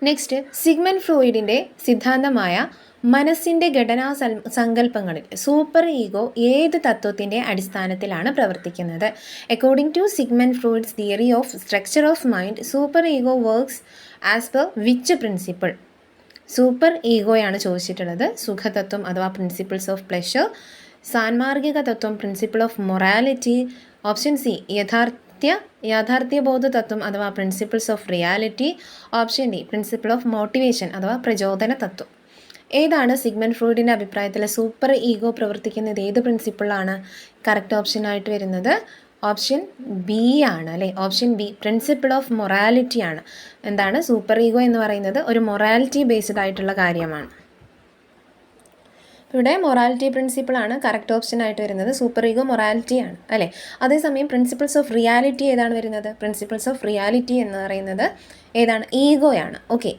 നെക്സ്റ്റ്, സിഗ്മണ്ട് ഫ്രോയിഡിൻ്റെ സിദ്ധാന്തമായ മനസ്സിൻ്റെ ഘടനാ സങ്കല്പങ്ങളിൽ സൂപ്പർ ഈഗോ ഏത് തത്വത്തിൻ്റെ അടിസ്ഥാനത്തിലാണ് പ്രവർത്തിക്കുന്നത്? According to Sigmund Freud's theory of structure of mind, super ego works as per which principle? Super ഈഗോയാണ് ചോദിച്ചിട്ടുള്ളത്. സുഖതത്വം അഥവാ പ്രിൻസിപ്പിൾസ് ഓഫ് പ്ലഷർ, സാൻമാർഗിക തത്വം principle of morality, option C യാഥാർത്ഥ്യബോധ തത്വം അഥവാ principles of reality, option D principle of motivation അഥവാ പ്രചോദന തത്വം. ഏതാണ് സിഗ്മണ്ട് ഫ്രോയിഡിൻ്റെ അഭിപ്രായത്തിൽ സൂപ്പർ ഈഗോ പ്രവർത്തിക്കുന്നത് ഏത് പ്രിൻസിപ്പിളാണ്? കറക്റ്റ് ഓപ്ഷനായിട്ട് വരുന്നത് ഓപ്ഷൻ ബി ആണ് അല്ലേ? Option B principle of morality ആണ്. എന്താണ് സൂപ്പർ ഈഗോ എന്ന് പറയുന്നത്? ഒരു മൊറാലിറ്റി ബേസ്ഡ് ആയിട്ടുള്ള കാര്യമാണ്. ഇവിടെ മൊറാലിറ്റി പ്രിൻസിപ്പിളാണ് കറക്റ്റ് ഓപ്ഷൻ ആയിട്ട് വരുന്നത്. സൂപ്പർ ഈഗോ മൊറാലിറ്റി ആണ് അല്ലേ? അതേസമയം പ്രിൻസിപ്പിൾസ് ഓഫ് റിയാലിറ്റി ഏതാണ് വരുന്നത്? പ്രിൻസിപ്പിൾസ് ഓഫ് റിയാലിറ്റി എന്ന് പറയുന്നത് ഏതാണ്? ഈഗോയാണ്. ഓക്കെ,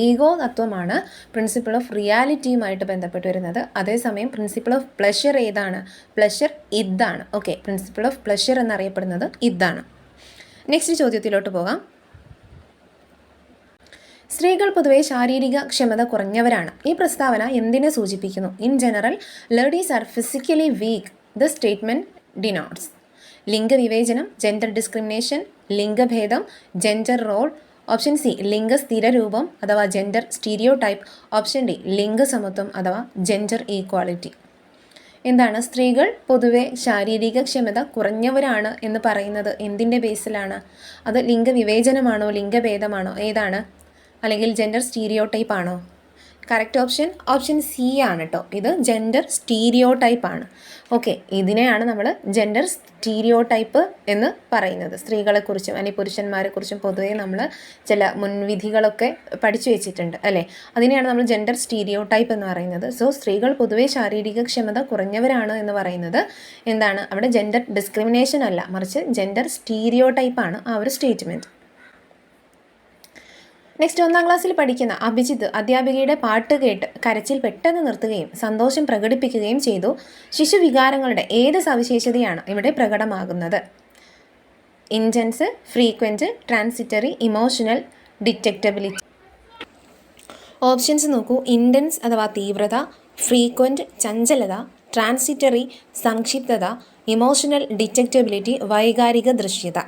ഈഗോ തത്വമാണ് പ്രിൻസിപ്പിൾ ഓഫ് റിയാലിറ്റിയുമായിട്ട് ബന്ധപ്പെട്ട് വരുന്നത്. അതേസമയം പ്രിൻസിപ്പിൾ ഓഫ് പ്ലഷർ ഏതാണ്? പ്ലഷർ ഇതാണ്. ഓക്കെ, പ്രിൻസിപ്പിൾ ഓഫ് പ്ലഷർ എന്നറിയപ്പെടുന്നത് ഇതാണ്. നെക്സ്റ്റ് ചോദ്യത്തിലോട്ട് പോകാം. സ്ത്രീകൾ പൊതുവെ ശാരീരിക ക്ഷമത കുറഞ്ഞവരാണ്. ഈ പ്രസ്താവന എന്തിനെ സൂചിപ്പിക്കുന്നു? In general, ladies are physically weak. The statement denotes ലിംഗവിവേചനം, ജെൻഡർ ഡിസ്ക്രിമിനേഷൻ, ലിംഗഭേദം, ജെൻഡർ റോൾ. ഓപ്ഷൻ സി ലിംഗസ്ഥിര രൂപം അഥവാ gender stereotype. Option D ലിംഗസമത്വം അഥവാ ജെൻഡർ ഈക്വാളിറ്റി. എന്താണ് സ്ത്രീകൾ പൊതുവെ ശാരീരിക ക്ഷമത കുറഞ്ഞവരാണ് എന്ന് പറയുന്നത് എന്തിൻ്റെ ബേസിലാണ്? അത് ലിംഗവിവേചനമാണോ, ലിംഗഭേദമാണോ, ഏതാണ്? അല്ലെങ്കിൽ ജെൻഡർ സ്റ്റീരിയോ ടൈപ്പ് ആണോ? കറക്റ്റ് ഓപ്ഷൻ സി ആണ് കേട്ടോ. ഇത് ജെൻഡർ സ്റ്റീരിയോ ടൈപ്പ് ആണ്. ഓക്കെ, ഇതിനെയാണ് നമ്മൾ ജെൻഡർ സ്റ്റീരിയോ ടൈപ്പ് എന്ന് പറയുന്നത്. സ്ത്രീകളെക്കുറിച്ചും അല്ലെങ്കിൽ പുരുഷന്മാരെക്കുറിച്ചും പൊതുവേ നമ്മൾ ചില മുൻവിധികളൊക്കെ പഠിച്ചു വെച്ചിട്ടുണ്ട് അല്ലേ? അതിനെയാണ് നമ്മൾ ജെൻഡർ സ്റ്റീരിയോ ടൈപ്പ് എന്ന് പറയുന്നത്. സോ സ്ത്രീകൾ പൊതുവേ ശാരീരിക ക്ഷമത കുറഞ്ഞവരാണ് എന്ന് പറയുന്നത് എന്താണ്? അവിടെ ജെൻഡർ ഡിസ്ക്രിമിനേഷൻ അല്ല, മറിച്ച് ജെൻഡർ സ്റ്റീരിയോ ടൈപ്പാണ് ആ ഒരു സ്റ്റേറ്റ്മെൻറ്റ്. നെക്സ്റ്റ്, 1ാം ക്ലാസ്സിൽ പഠിക്കുന്ന അഭിജിത്ത് അധ്യാപികയുടെ പാട്ട് കേട്ട് കരച്ചിൽ പെട്ടെന്ന് നിർത്തുകയും സന്തോഷം പ്രകടിപ്പിക്കുകയും ചെയ്തു. ശിശുവികാരങ്ങളുടെ ഏത് സവിശേഷതയാണ് ഇവിടെ പ്രകടമാകുന്നത്? Intense, frequent, transitory, emotional, detectability. Options നോക്കൂ. ഇൻറ്റൻസ് അഥവാ തീവ്രത, ഫ്രീക്വൻറ്റ് ചഞ്ചലത, ട്രാൻസിറ്ററി സംക്ഷിപ്തത, ഇമോഷണൽ ഡിറ്റക്റ്റബിലിറ്റി വൈകാരിക ദൃശ്യത.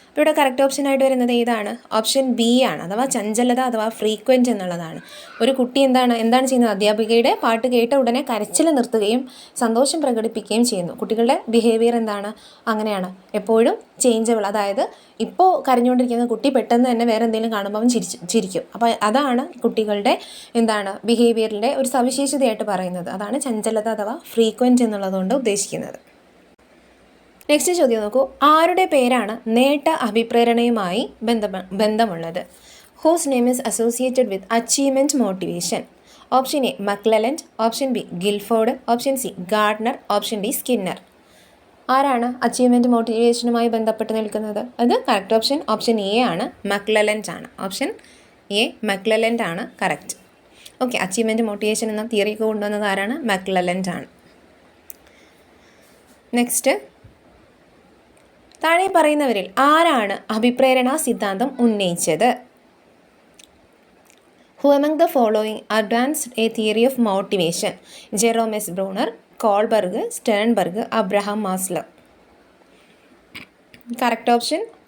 ഇവിടെ കറക്റ്റ് ഓപ്ഷനായിട്ട് വരുന്നത് ഏതാണ്? ഓപ്ഷൻ ബി ആണ്, അഥവാ ചഞ്ചലത അഥവാ ഫ്രീക്വൻറ്റ് എന്നുള്ളതാണ്. ഒരു കുട്ടി എന്താണ് ചെയ്യുന്നത്? അധ്യാപികയുടെ പാട്ട് കേട്ട ഉടനെ കരച്ചിൽ നിർത്തുകയും സന്തോഷം പ്രകടിപ്പിക്കുകയും ചെയ്യുന്നു. കുട്ടികളുടെ ബിഹേവിയർ എന്താണ്? അങ്ങനെയാണ്, എപ്പോഴും ചേഞ്ചബിൾ. അതായത് ഇപ്പോൾ കരഞ്ഞുകൊണ്ടിരിക്കുന്ന കുട്ടി പെട്ടെന്ന് തന്നെ വേറെ എന്തെങ്കിലും കാണുമ്പോൾ അവൻ ചിരിക്കും. അപ്പോൾ അതാണ് കുട്ടികളുടെ ബിഹേവിയറിൻ്റെ ഒരു സവിശേഷതയായിട്ട് പറയുന്നത്. അതാണ് ചഞ്ചലത അഥവാ ഫ്രീക്വൻറ്റ് എന്നുള്ളതുകൊണ്ട് ഉദ്ദേശിക്കുന്നത്. നെക്സ്റ്റ് ചോദ്യം നോക്കൂ. ആരുടെ പേരാണ് നേട്ട അഭിപ്രേരണയുമായി ബന്ധമുള്ളത്? Whose name is associated with achievement motivation? Option A McClelland, option B Guilford, option C Gardner, option D Skinner. ആരാണ് അച്ചീവ്മെൻറ്റ് മോട്ടിവേഷനുമായി ബന്ധപ്പെട്ട് നിൽക്കുന്നത്? അത് കറക്റ്റ് ഓപ്ഷൻ എ ആണ്, മക്ലെലൻഡ് ആണ്. ഓപ്ഷൻ എ മക്ലെലൻഡ് ആണ് കറക്റ്റ്. ഓക്കെ, അച്ചീവ്മെൻറ്റ് മോട്ടിവേഷൻ എന്ന തിയറിയൊക്കെ കൊണ്ടുവന്നത് ആരാണ്? മക്ലെലൻഡ് ആണ്. നെക്സ്റ്റ്, താഴെ പറയുന്നവരിൽ ആരാണ് അഭിപ്രേരണ സിദ്ധാന്തം ഉന്നയിച്ചത്? Who among the following advanced a theory of motivation? Jerome Bruner, Kohlberg, Sternberg, Abraham Maslow. Correct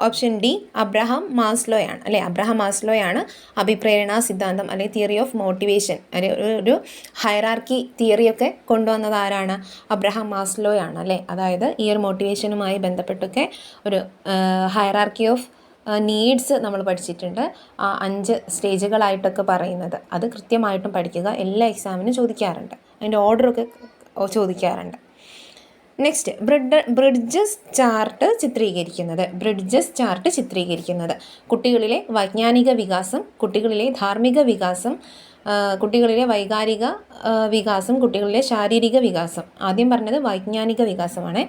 option D Abraham മാസ്ലോയാണ് അല്ലേ. അബ്രഹാം മാസ്ലോയാണ് അഭിപ്രേരണ സിദ്ധാന്തം അല്ലെങ്കിൽ തിയറി ഓഫ് മോട്ടിവേഷൻ ഒരു ഹൈറാർക്കി തിയറിയൊക്കെ കൊണ്ടുവന്നത് ആരാണ്? അബ്രഹാം മാസ്ലോയാണ് അല്ലേ. അതായത് ഈ ഒരു മോട്ടിവേഷനുമായി ബന്ധപ്പെട്ടൊക്കെ ഒരു ഹൈറാർക്കി ഓഫ് നീഡ്സ് നമ്മൾ പഠിച്ചിട്ടുണ്ട്. ആ 5 സ്റ്റേജുകളായിട്ടൊക്കെ പറയുന്നത് അത് കൃത്യമായിട്ടും പഠിക്കുക. എല്ലാ എക്സാമിനും ചോദിക്കാറുണ്ട്, അതിൻ്റെ ഓർഡറൊക്കെ ചോദിക്കാറുണ്ട്. നെക്സ്റ്റ് ബ്രിഡ്ജസ് ചാർട്ട് ചിത്രീകരിക്കുന്നത് കുട്ടികളിലെ വൈജ്ഞാനിക വികാസം, കുട്ടികളിലെ ധാർമ്മിക വികാസം, കുട്ടികളിലെ വൈകാരിക വികാസം, കുട്ടികളിലെ ശാരീരിക വികാസം. ആദ്യം പറഞ്ഞത് വൈജ്ഞാനിക വികാസമാണ്.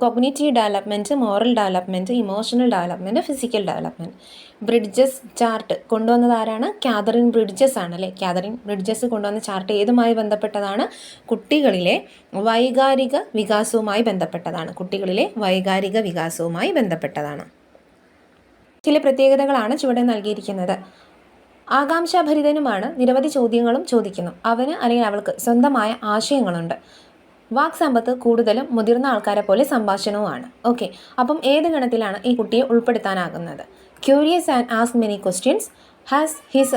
Cognitive development, moral development, emotional development, physical development. Bridges chart കൊണ്ടുവന്നത് ആരാണ്? കാതറിൻ ബ്രിഡ്ജസ് ആണ് അല്ലേ. കാതറിൻ ബ്രിഡ്ജസ് കൊണ്ടുവന്ന ചാർട്ട് ഏതുമായി ബന്ധപ്പെട്ടതാണ്? കുട്ടികളിലെ വൈകാരിക വികാസവുമായി ബന്ധപ്പെട്ടതാണ്. ചില പ്രത്യേകതകളാണ് ചുവടെ നൽകിയിരിക്കുന്നത്. ആകാംക്ഷാഭരിതനുമാണ്, നിരവധി ചോദ്യങ്ങളും ചോദിക്കുന്നു. അവന് അല്ലെങ്കിൽ അവൾക്ക് സ്വന്തമായ ആശയങ്ങളുണ്ട്. വാക് സമ്പത്ത് കൂടുതലും മുതിർന്ന ആൾക്കാരെ പോലെ സംഭാഷണവുമാണ്. ഓക്കെ, അപ്പം ഏത് ഗണത്തിലാണ് ഈ കുട്ടിയെ ഉൾപ്പെടുത്താനാകുന്നത്? Curious and ask many questions, has his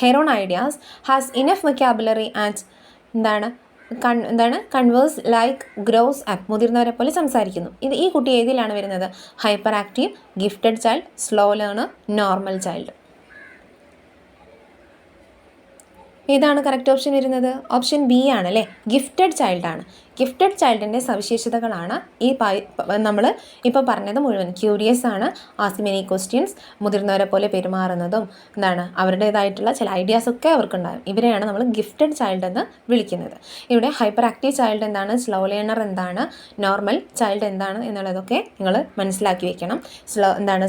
her own ideas, has enough vocabulary and converse like grows up, മുതിർന്നവരെ പോലെ സംസാരിക്കുന്നു. ഈ കുട്ടി ഏതിലാണ് വരുന്നത്? Hyperactive, gifted child, slow learner, normal child. ഏതാണ് കറക്റ്റ് ഓപ്ഷൻ വരുന്നത്? ഓപ്ഷൻ ബി ആണ് അല്ലേ. ഗിഫ്റ്റഡ് ചൈൽഡാണ്. ഗിഫ്റ്റഡ് ചൈൽഡിൻ്റെ സവിശേഷതകളാണ് ഈ നമ്മൾ ഇപ്പോൾ പറഞ്ഞത് മുഴുവൻ. ക്യൂരിയസ് ആണ്, ആസ്ക് മെനി ക്വസ്റ്റ്യൻസ്, മുതിർന്നവരെ പോലെ പെരുമാറുന്നതും അവരുടേതായിട്ടുള്ള ചില ഐഡിയാസൊക്കെ അവർക്കുണ്ടാകും. ഇവരെയാണ് നമ്മൾ ഗിഫ്റ്റഡ് ചൈൽഡ് എന്ന് വിളിക്കുന്നത്. ഇവിടെ ഹൈപ്പർ ആക്റ്റീവ് ചൈൽഡ് എന്താണ്, സ്ലോ ലേണർ എന്താണ്, നോർമൽ ചൈൽഡ് എന്താണ് എന്നുള്ളതൊക്കെ നിങ്ങൾ മനസ്സിലാക്കി വെക്കണം.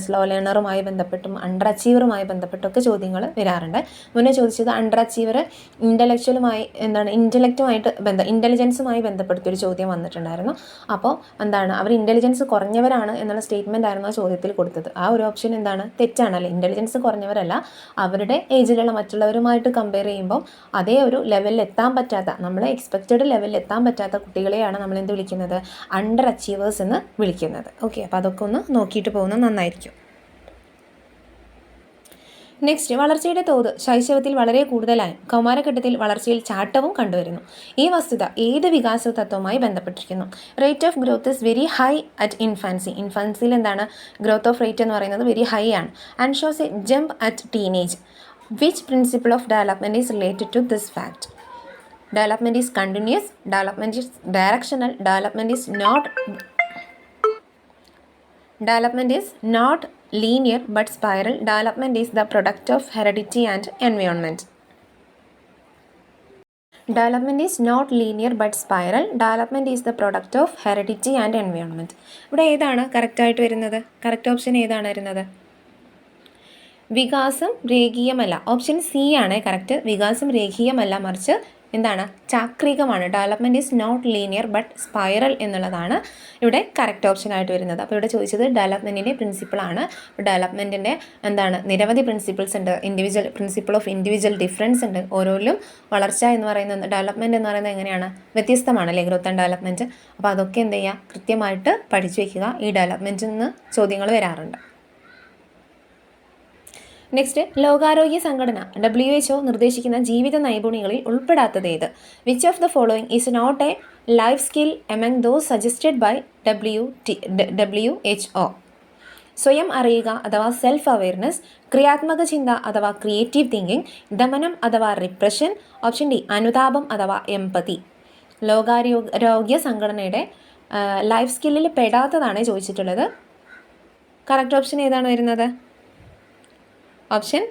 സ്ലോ ലേണറുമായി ബന്ധപ്പെട്ടും അണ്ടർ അച്ചീവറുമായി ബന്ധപ്പെട്ടൊക്കെ ചോദ്യങ്ങൾ വരാറുണ്ട്. മുന്നേ ചോദിച്ചത് അണ്ടർ അച്ചീവർ ഇൻ്റലിജൻസുമായി ബന്ധപ്പെടുത്തിയൊരു ചോദ്യം വന്നിട്ടുണ്ടായിരുന്നു. അപ്പോൾ അവർ ഇൻ്റലിജൻസ് കുറഞ്ഞവരാണ് എന്നുള്ള സ്റ്റേറ്റ്മെൻ്റ് ആയിരുന്നു ആ ചോദ്യത്തിൽ കൊടുത്തത്. ആ ഒരു ഓപ്ഷൻ തെറ്റാണല്ലേ. ഇൻ്റലിജൻസ് കുറഞ്ഞവരല്ല, അവരുടെ ഏജിലുള്ള മറ്റുള്ളവരുമായിട്ട് കമ്പയർ ചെയ്യുമ്പോൾ അതേ ഒരു ലെവലിൽ എത്താൻ പറ്റാത്ത, നമ്മളെ എക്സ്പെക്റ്റഡ് ലെവലിൽ എത്താൻ പറ്റാത്ത കുട്ടികളെയാണ് നമ്മൾ എന്ത് വിളിക്കുന്നത്? അണ്ടർ അച്ചീവേഴ്സ് എന്ന് വിളിക്കുന്നത്. ഓക്കെ, അപ്പോൾ അതൊക്കെ ഒന്ന് നോക്കിയിട്ട് പോകുന്നത് നന്നായിരിക്കും. നെക്സ്റ്റ്, വളർച്ചയുടെ തോത് ശൈശവത്തിൽ വളരെ കൂടുതലായും കൗമാരഘട്ടത്തിൽ വളർച്ചയിൽ ചാട്ടവും കണ്ടുവരുന്നു. ഈ വസ്തുത ഏത് വികാസ തത്വവുമായി ബന്ധപ്പെട്ടിരിക്കുന്നു? Rate of growth is very high at infancy. ഇൻഫാൻസിയിൽ ഗ്രോത്ത് ഓഫ് റേറ്റ് എന്ന് പറയുന്നത് വെരി ഹൈ ആണ്. And shows a jump at teenage. Which principle of development is related to this fact? Development is continuous, development is directional, development is not linear but spiral, development is the product of heredity and environment. Development is not linear but spiral, development is the product of heredity and environment. ഇവിടെ ഏതാണ് കറക്റ്റ് ആയിട്ട് വരുന്നത്? കറക്റ്റ് ഓപ്ഷൻ ഏതാണ് വരുന്നത്? വികാസം രേഖീയമല്ല. ഓപ്ഷൻ സി ആണ് കറക്റ്റ്. വികാസം രേഖീയമല്ല, മറിച്ച് ചാക്രികമാണ്. Development is not linear but spiral എന്നുള്ളതാണ് ഇവിടെ കറക്റ്റ് ഓപ്ഷൻ ആയിട്ട് വരുന്നത്. അപ്പോൾ ഇവിടെ ചോദിച്ചത് ഡെവലപ്മെൻറ്റിൻ്റെ പ്രിൻസിപ്പിളാണ്. ഡെവലപ്മെൻറ്റിൻ്റെ നിരവധി പ്രിൻസിപ്പിൾസ് ഉണ്ട്. പ്രിൻസിപ്പിൾ ഓഫ് ഇൻഡിവിജ്വൽ ഡിഫറൻസ് ഉണ്ട്. ഓരോരിലും വളർച്ച എന്ന് പറയുന്നത്, ഡെവലപ്മെൻറ്റ് എന്ന് പറയുന്നത് എങ്ങനെയാണ്? വ്യത്യസ്തമാണല്ലേ ഗ്രോത്ത് ആൻഡ് ഡെവലപ്മെൻറ്റ്. അപ്പോൾ അതൊക്കെ കൃത്യമായിട്ട് പഠിച്ചു വയ്ക്കുക. ഈ ഡെവലപ്മെൻറ്റിൽ നിന്ന് ചോദ്യങ്ങൾ വരാറുണ്ട്. നെക്സ്റ്റ്, ലോകാരോഗ്യ സംഘടന WHO നിർദ്ദേശിക്കുന്ന ജീവിത നൈപുണ്യങ്ങളിൽ ഉൾപ്പെടാത്തത് ഏത്? Which of the following is not a life skill among those suggested by WHO? സ്വയം അറിയുക അഥവാ സെൽഫ് അവെയർനെസ്, ക്രിയാത്മക ചിന്ത അഥവാ ക്രിയേറ്റീവ് തിങ്കിങ്, ദമനം അഥവാ റിപ്രഷൻ. ഓപ്ഷൻ ഡി അനുതാപം അഥവാ എംപതി. ലോകാരോഗ്യ സംഘടനയുടെ ലൈഫ് സ്കില്ലിൽ പെടാത്തതാണ് ചോദിച്ചിട്ടുള്ളത്. കറക്റ്റ് ഓപ്ഷൻ ഏതാണ് വരുന്നത്? ഓപ്ഷൻ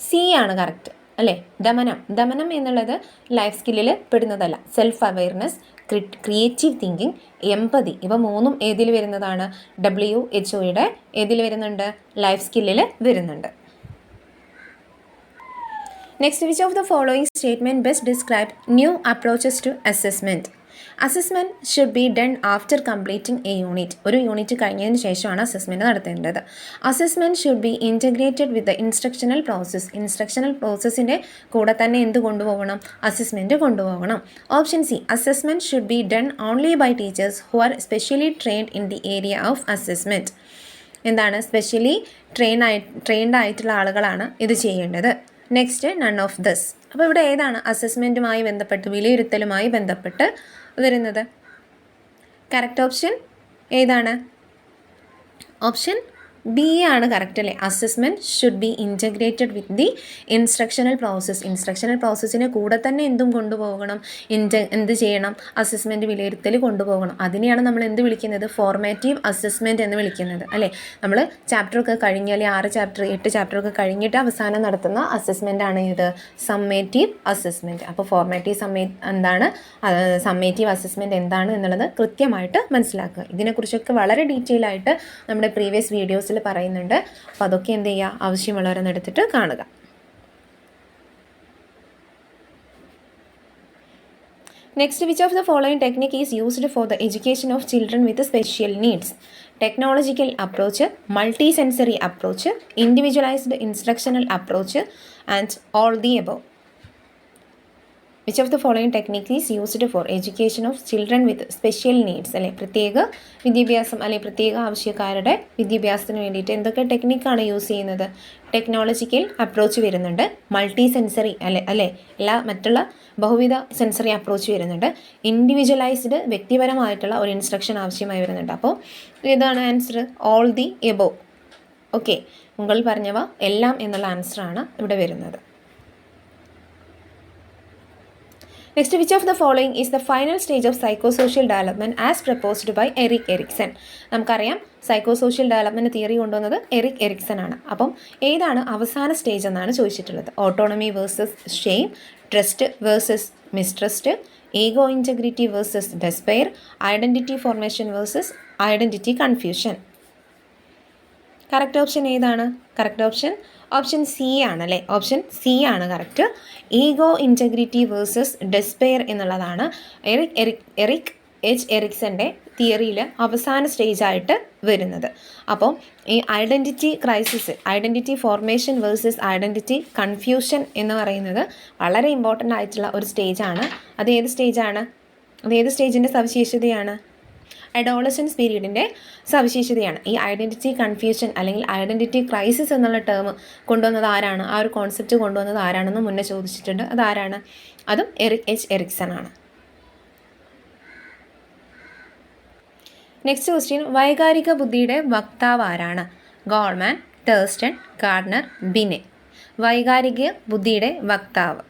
സി ആണ് കറക്റ്റ് അല്ലേ. ദമനം എന്നുള്ളത് ലൈഫ് സ്കില്ലിൽ പെടുന്നതല്ല. Self awareness, creative thinking, empathy, ഇവ മൂന്നും ഏതിൽ വരുന്നതാണ്? WHO ഏതിൽ വരുന്നുണ്ട്? ലൈഫ് സ്കില്ലിൽ വരുന്നുണ്ട്. Next, which of the following statement best describe new approaches to assessment? Assessment should be done after completing a unit. ഒരു യൂണിറ്റ് കഴിഞ്ഞതിന് ശേഷമാണ് അസസ്മെൻറ്റ് നടത്തേണ്ടത്. Assessment should be integrated with the instructional process. Instructional പ്രോസസ്സിൻ്റെ കൂടെ തന്നെ എന്ത് കൊണ്ടുപോകണം? അസസ്മെൻറ്റ് കൊണ്ടുപോകണം. Option C, assessment should be done only by teachers who are specially trained in the area of assessment. എന്താണ്? സ്പെഷ്യലി ട്രെയിൻഡ് ആയിട്ടുള്ള ആളുകളാണ് ഇത് ചെയ്യേണ്ടത്. Next, none of this. അപ്പോൾ ഇവിടെ ഏതാണ് അസസ്മെൻറ്റുമായി ബന്ധപ്പെട്ട്, വിലയിരുത്തലുമായി ബന്ധപ്പെട്ട് വരുന്നത്? കറക്റ്റ് ഓപ്ഷൻ ഏതാണ്? ഓപ്ഷൻ ബി ആണ് കറക്റ്റ് അല്ലേ? Assessment should be integrated with the instructional process. Instructional പ്രോസസ്സിന് കൂടെ തന്നെ എന്തും കൊണ്ടുപോകണം? എന്ത് ചെയ്യണം? അസസ്മെൻറ്റ് വിലയിരുത്തൽ കൊണ്ടുപോകണം. അതിനെയാണ് നമ്മൾ എന്ത് വിളിക്കുന്നത്? ഫോർമാറ്റീവ് അസസ്മെൻറ്റ് എന്ന് വിളിക്കുന്നത് അല്ലേ? നമ്മൾ ചാപ്റ്ററൊക്കെ കഴിഞ്ഞാൽ 6 ചാപ്റ്റർ 8 ചാപ്റ്ററൊക്കെ കഴിഞ്ഞിട്ട് അവസാനം നടത്തുന്ന അസസ്മെൻ്റ് ആണ് ഇത് സമ്മേറ്റീവ് അസസ്മെൻറ്റ്. അപ്പോൾ എന്താണ് സമ്മേറ്റീവ് അസസ്മെൻറ്റ് എന്താണ് എന്നുള്ളത് കൃത്യമായിട്ട് മനസ്സിലാക്കുക. ഇതിനെക്കുറിച്ചൊക്കെ വളരെ ഡീറ്റെയിൽ ആയിട്ട് നമ്മുടെ പ്രീവിയസ് വീഡിയോസിൽ പറയുന്നുണ്ട്. അപ്പോൾ അതൊക്കെ എന്ത് ചെയ്യുക? ആവശ്യമുള്ളവരെന്ന് എടുത്തിട്ട് കാണുക. Next, which of the following technique is used for the education of children with special needs? Technological approach, multi sensory approach, individualised instructional approach and all the above. Which of the following technique is used for education of children with special needs? അല്ലെ, പ്രത്യേക വിദ്യാഭ്യാസം അല്ലെ പ്രത്യേക ആവശ്യക്കാരുടെ വിദ്യാഭ്യാസത്തിന് വേണ്ടിയിട്ട് എന്തൊക്കെ ടെക്നിക്കാണ് യൂസ് ചെയ്യുന്നത്? ടെക്നോളജിക്കൽ അപ്രോച്ച് വരുന്നുണ്ട്, മൾട്ടി സെൻസറി അല്ലെ മറ്റുള്ള ബഹുവിധ സെൻസറി അപ്രോച്ച് വരുന്നുണ്ട്, ഇൻഡിവിജ്വലൈസ്ഡ് വ്യക്തിപരമായിട്ടുള്ള ഒരു ഇൻസ്ട്രക്ഷൻ ആവശ്യമായി വരുന്നുണ്ട്. അപ്പോൾ ഏതാണ് answer? All the above. Okay, മുകളിൽ പറഞ്ഞവ എല്ലാം എന്നുള്ള ആൻസറാണ് ഇവിടെ വരുന്നത്. Next, which of the following is the final stage of psychosocial development as proposed by Erik Erikson? നമുക്കറിയാം സൈക്കോസോഷ്യൽ ഡെവലപ്മെൻറ്റ് തിയറി കൊണ്ടുവന്നത് എറിക് എറിക്സൺ ആണ്. അപ്പം ഏതാണ് അവസാന സ്റ്റേജ് എന്നാണ് ചോദിച്ചിട്ടുള്ളത്? Autonomy versus shame, trust versus mistrust, ego integrity versus despair, identity formation versus identity confusion. Correct option ഏതാണ്? കറക്റ്റ് ഓപ്ഷൻ സി ആണ് അല്ലേ? ഓപ്ഷൻ സി ആണ് correct. Ego integrity versus despair എന്നുള്ളതാണ് എറിക് എറിക്സൻ്റെ തിയറിയിൽ അവസാന സ്റ്റേജായിട്ട് വരുന്നത്. അപ്പോൾ ഈ identity crisis, identity formation versus identity confusion എന്ന് പറയുന്നത് വളരെ ഇമ്പോർട്ടൻ്റ് ആയിട്ടുള്ള ഒരു സ്റ്റേജാണ്. അത് ഏത് സ്റ്റേജിൻ്റെ സവിശേഷതയാണ്? അഡോളസൻസ് പീരീഡിൻ്റെ സവിശേഷതയാണ്. ഈ ഐഡൻറ്റിറ്റി കൺഫ്യൂഷൻ അല്ലെങ്കിൽ ഐഡൻറ്റിറ്റി ക്രൈസിസ് എന്നുള്ള ടേം കൊണ്ടുവന്നത് ആരാണ്? ആ ഒരു കോൺസെപ്റ്റ് കൊണ്ടുവന്നത് ആരാണെന്ന് മുന്നേ ചോദിച്ചിട്ടുണ്ട്. അതാരാണ്? അതും എറിക് എറിക്സൺ ആണ്. നെക്സ്റ്റ് ക്വസ്റ്റ്യൻ, വൈകാരിക ബുദ്ധിയുടെ വക്താവ് ആരാണ്? Goleman, Thurstone, Gardner, Binet. വൈകാരിക ബുദ്ധിയുടെ വക്താവ്.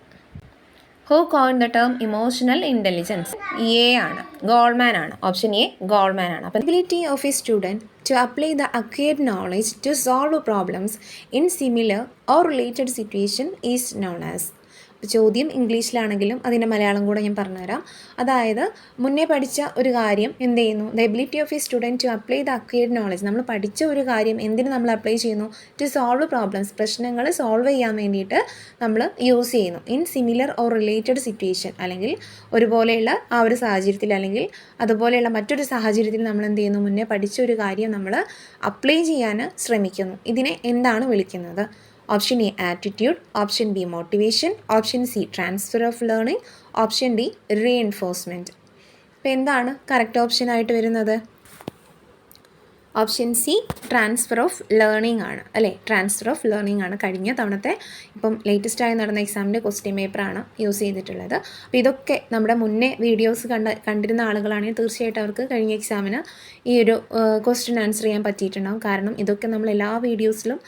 Who coined the term emotional intelligence? A ആണ്, ഗോൾമാൻ ആണ്. ഓപ്ഷൻ എ ഗോൾമാൻ ആണ്. അപ്പോൾ ability of a student to apply the acquired knowledge to solve problems in similar or related situation is known as. ചോദ്യം ഇംഗ്ലീഷിലാണെങ്കിലും അതിൻ്റെ മലയാളം കൂടെ ഞാൻ പറഞ്ഞുതരാം. അതായത് മുന്നേ പഠിച്ച ഒരു കാര്യം എന്ത് ചെയ്യുന്നു? The ability of a student to apply the acquired knowledge. നമ്മൾ പഠിച്ച ഒരു കാര്യം എന്തിന് നമ്മൾ അപ്ലൈ ചെയ്യുന്നു? ടു സോൾവ് പ്രോബ്ലംസ്, പ്രശ്നങ്ങൾ സോൾവ് ചെയ്യാൻ വേണ്ടിയിട്ട് നമ്മൾ യൂസ് ചെയ്യുന്നു. In similar or related situation, അല്ലെങ്കിൽ ഒരുപോലെയുള്ള ആ ഒരു സാഹചര്യത്തിൽ അല്ലെങ്കിൽ അതുപോലെയുള്ള മറ്റൊരു സാഹചര്യത്തിൽ നമ്മൾ എന്ത് ചെയ്യുന്നു? മുന്നേ പഠിച്ച ഒരു കാര്യം നമ്മൾ അപ്ലൈ ചെയ്യാൻ ശ്രമിക്കുന്നു. ഇതിനെ എന്താണ് വിളിക്കുന്നത്? Option A attitude, option B motivation, option C transfer of learning, option D reinforcement. അപ്പോൾ എന്താണ് കറക്റ്റ് ഓപ്ഷനായിട്ട് വരുന്നത്? Option C transfer of learning ആണ് അല്ലേ? ട്രാൻസ്ഫർ ഓഫ് ലേണിംഗ് ആണ് കഴിഞ്ഞ തവണത്തെ ഇപ്പം ലേറ്റസ്റ്റായി നടന്ന എക്സാമിൻ്റെ ക്വസ്റ്റ്യൻ പേപ്പറാണ് യൂസ് ചെയ്തിട്ടുള്ളത്. അപ്പോൾ ഇതൊക്കെ നമ്മുടെ മുന്നേ വീഡിയോസ് കണ്ടിരുന്ന ആളുകളാണെങ്കിൽ തീർച്ചയായിട്ടും അവർക്ക് കഴിഞ്ഞ എക്സാമിന് ഈ ഒരു ക്വസ്റ്റ്യൻ ആൻസർ ചെയ്യാൻ പറ്റിയിട്ടുണ്ടാകും. കാരണം ഇതൊക്കെ നമ്മൾ എല്ലാ വീഡിയോസിലും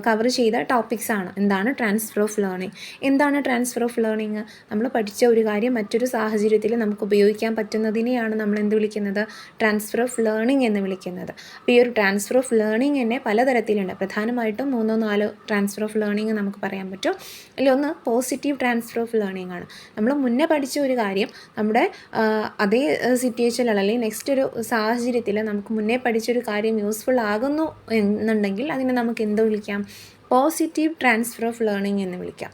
കവർ ചെയ്ത ടോപ്പിക്സ് ആണ്. എന്താണ് ട്രാൻസ്ഫർ ഓഫ് ലേണിംഗ്? എന്താണ് ട്രാൻസ്ഫർ ഓഫ് ലേണിംഗ്? നമ്മൾ പഠിച്ച ഒരു കാര്യം മറ്റൊരു സാഹചര്യത്തിൽ നമുക്ക് ഉപയോഗിക്കാൻ പറ്റുന്നതിനെയാണ് നമ്മൾ എന്ത് വിളിക്കുന്നത്? ട്രാൻസ്ഫർ ഓഫ് ലേണിംഗ് എന്ന് വിളിക്കുന്നത്. അപ്പോൾ ഈ ഒരു ട്രാൻസ്ഫർ ഓഫ് ലേണിംഗ് തന്നെ പലതരത്തിലുണ്ട്. പ്രധാനമായിട്ടും 3-4 ട്രാൻസ്ഫർ ഓഫ് ലേണിംഗ് നമുക്ക് പറയാൻ പറ്റും. ഒന്ന് പോസിറ്റീവ് ട്രാൻസ്ഫർ ഓഫ് ലേണിംഗ് ആണ്. നമ്മൾ മുന്നേ പഠിച്ച ഒരു കാര്യം നമ്മുടെ അതേ സിറ്റുവേഷനിൽ അല്ലെങ്കിൽ നെക്സ്റ്റ് ഒരു സാഹചര്യത്തിൽ നമുക്ക് മുന്നേ പഠിച്ചൊരു കാര്യം യൂസ്ഫുൾ ആകുന്നു എന്നുണ്ടെങ്കിൽ അതിനെ നമുക്ക് എന്ത് വിളിക്കാം? പോസിറ്റീവ് ട്രാൻസ്ഫർ ഓഫ് ലേണിംഗ് എന്ന് വിളിക്കാം.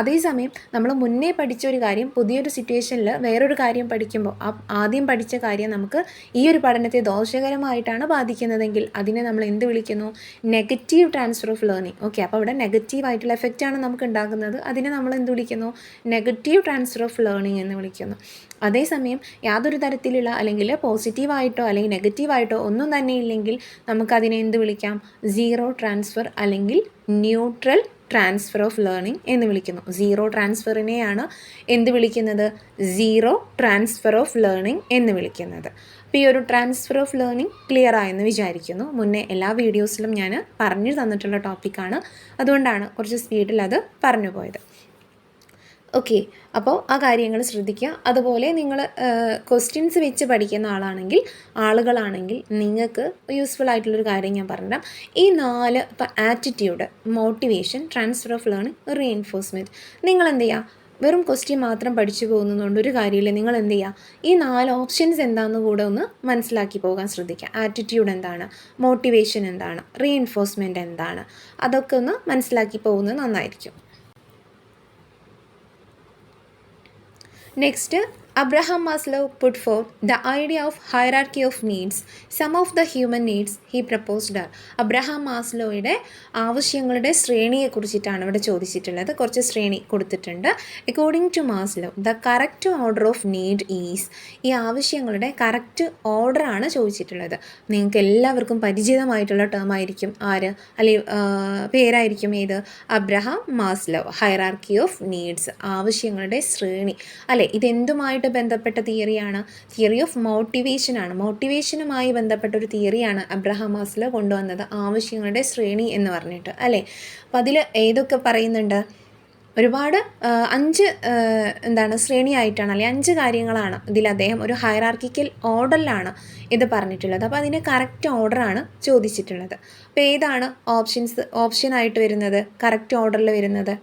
അതേസമയം നമ്മൾ മുന്നേ പഠിച്ച ഒരു കാര്യം പുതിയൊരു സിറ്റുവേഷനിൽ വേറൊരു കാര്യം പഠിക്കുമ്പോൾ ആദ്യം പഠിച്ച കാര്യം നമുക്ക് ഈ ഒരു പഠനത്തെ ദോഷകരമായിട്ടാണ് ബാധിക്കുന്നതെങ്കിൽ അതിനെ നമ്മൾ എന്ത് വിളിക്കുന്നു? Negative transfer of learning. Okay, അപ്പോൾ അവിടെ നെഗറ്റീവായിട്ടുള്ള എഫക്റ്റാണ് നമുക്ക് ഉണ്ടാകുന്നത്. അതിനെ നമ്മൾ എന്ത് വിളിക്കുന്നു? നെഗറ്റീവ് ട്രാൻസ്ഫർ ഓഫ് ലേണിംഗ് എന്ന് വിളിക്കുന്നു. അതേസമയം യാതൊരു തരത്തിലുള്ള അല്ലെങ്കിൽ പോസിറ്റീവായിട്ടോ അല്ലെങ്കിൽ നെഗറ്റീവായിട്ടോ ഒന്നും തന്നെ ഇല്ലെങ്കിൽ നമുക്കതിനെ എന്ത് വിളിക്കാം? സീറോ ട്രാൻസ്ഫർ അല്ലെങ്കിൽ ന്യൂട്രൽ ട്രാൻസ്ഫർ ഓഫ് ലേണിംഗ് എന്ന് വിളിക്കുന്നു. സീറോ ട്രാൻസ്ഫറിനെയാണ് എന്ത് വിളിക്കുന്നത്? സീറോ ട്രാൻസ്ഫർ ഓഫ് ലേണിംഗ് എന്ന് വിളിക്കുന്നത്. അപ്പോൾ ഈ ഒരു ട്രാൻസ്ഫർ ഓഫ് ലേണിംഗ് ക്ലിയർ ആയെന്ന് വിചാരിക്കുന്നു. മുന്നേ എല്ലാ വീഡിയോസിലും ഞാൻ പറഞ്ഞു തന്നിട്ടുള്ള ടോപ്പിക്കാണ്, അതുകൊണ്ടാണ് കുറച്ച് സ്പീഡിൽ അത് പറഞ്ഞു പോയത്. ഓക്കെ, അപ്പോൾ ആ കാര്യങ്ങൾ ശ്രദ്ധിക്കുക. അതുപോലെ നിങ്ങൾ ക്വസ്റ്റ്യൻസ് വെച്ച് പഠിക്കുന്ന ആളുകളാണെങ്കിൽ നിങ്ങൾക്ക് യൂസ്ഫുൾ ആയിട്ടുള്ളൊരു കാര്യം ഞാൻ പറഞ്ഞുതരാം. ഈ 4 ഇപ്പോൾ attitude, motivation, transfer of learning, reinforcement, നിങ്ങൾ എന്ത് ചെയ്യുക? വെറും ക്വസ്റ്റ്യൻ മാത്രം പഠിച്ചു പോകുന്നതുകൊണ്ട് ഒരു കാര്യമില്ല. നിങ്ങൾ എന്ത് ചെയ്യുക? ഈ 4 ഓപ്ഷൻസ് എന്താണെന്ന് കൂടെ ഒന്ന് മനസ്സിലാക്കി പോകാൻ ശ്രദ്ധിക്കുക. ആറ്റിറ്റ്യൂഡ് എന്താണ്, മോട്ടിവേഷൻ എന്താണ്, റീഎൻഫോഴ്സ്മെൻറ്റ് എന്താണ്, അതൊക്കെ ഒന്ന് മനസ്സിലാക്കി പോകുന്നത് നന്നായിരിക്കും. Next, Abraham Maslow put forth the idea of hierarchy of needs. Some of the human needs he proposed are. Abraham മാസ്ലോയുടെ ആവശ്യങ്ങളുടെ ശ്രേണിയെക്കുറിച്ചിട്ടാണ് ഇവിടെ ചോദിച്ചിട്ടുള്ളത്. കുറച്ച് ശ്രേണി കൊടുത്തിട്ടുണ്ട്. According to Maslow the correct order of need is. ഈ ആവശ്യങ്ങളുടെ കറക്റ്റ് ഓർഡറാണ് ചോദിച്ചിട്ടുള്ളത്. നിങ്ങൾക്ക് എല്ലാവർക്കും പരിചിതമായിട്ടുള്ള ടേം ആയിരിക്കും അല്ലെങ്കിൽ പേരായിരിക്കും ഏത്? Abraham Maslow, hierarchy of needs, ആവശ്യങ്ങളുടെ ശ്രേണി അല്ലേ. ഇതെന്തുമായിട്ട് ബന്ധപ്പെട്ട തിയറിയാണ്? തിയറി ഓഫ് മോട്ടിവേഷൻ ആണ്. മോട്ടിവേഷനുമായി ബന്ധപ്പെട്ട ഒരു തിയറിയാണ് അബ്രഹാം മാസ്ലോ കൊണ്ടുവന്നത്, ആവശ്യങ്ങളുടെ ശ്രേണി എന്ന് പറഞ്ഞിട്ട് അല്ലേ. അപ്പം അതിൽ ഏതൊക്കെ പറയുന്നുണ്ട്? ഒരുപാട് 5 ശ്രേണിയായിട്ടാണ് അല്ലെങ്കിൽ 5 കാര്യങ്ങളാണ് ഇതിൽ അദ്ദേഹം ഒരു ഹൈറാർക്കിക്കൽ ഓർഡറിലാണ് ഇത് പറഞ്ഞിട്ടുള്ളത്. അപ്പോൾ അതിൻ്റെ കറക്റ്റ് ഓർഡറാണ് ചോദിച്ചിട്ടുള്ളത്. അപ്പോൾ ഏതാണ് ഓപ്ഷനായിട്ട് വരുന്നത്, കറക്റ്റ് ഓർഡറിൽ വരുന്നത്?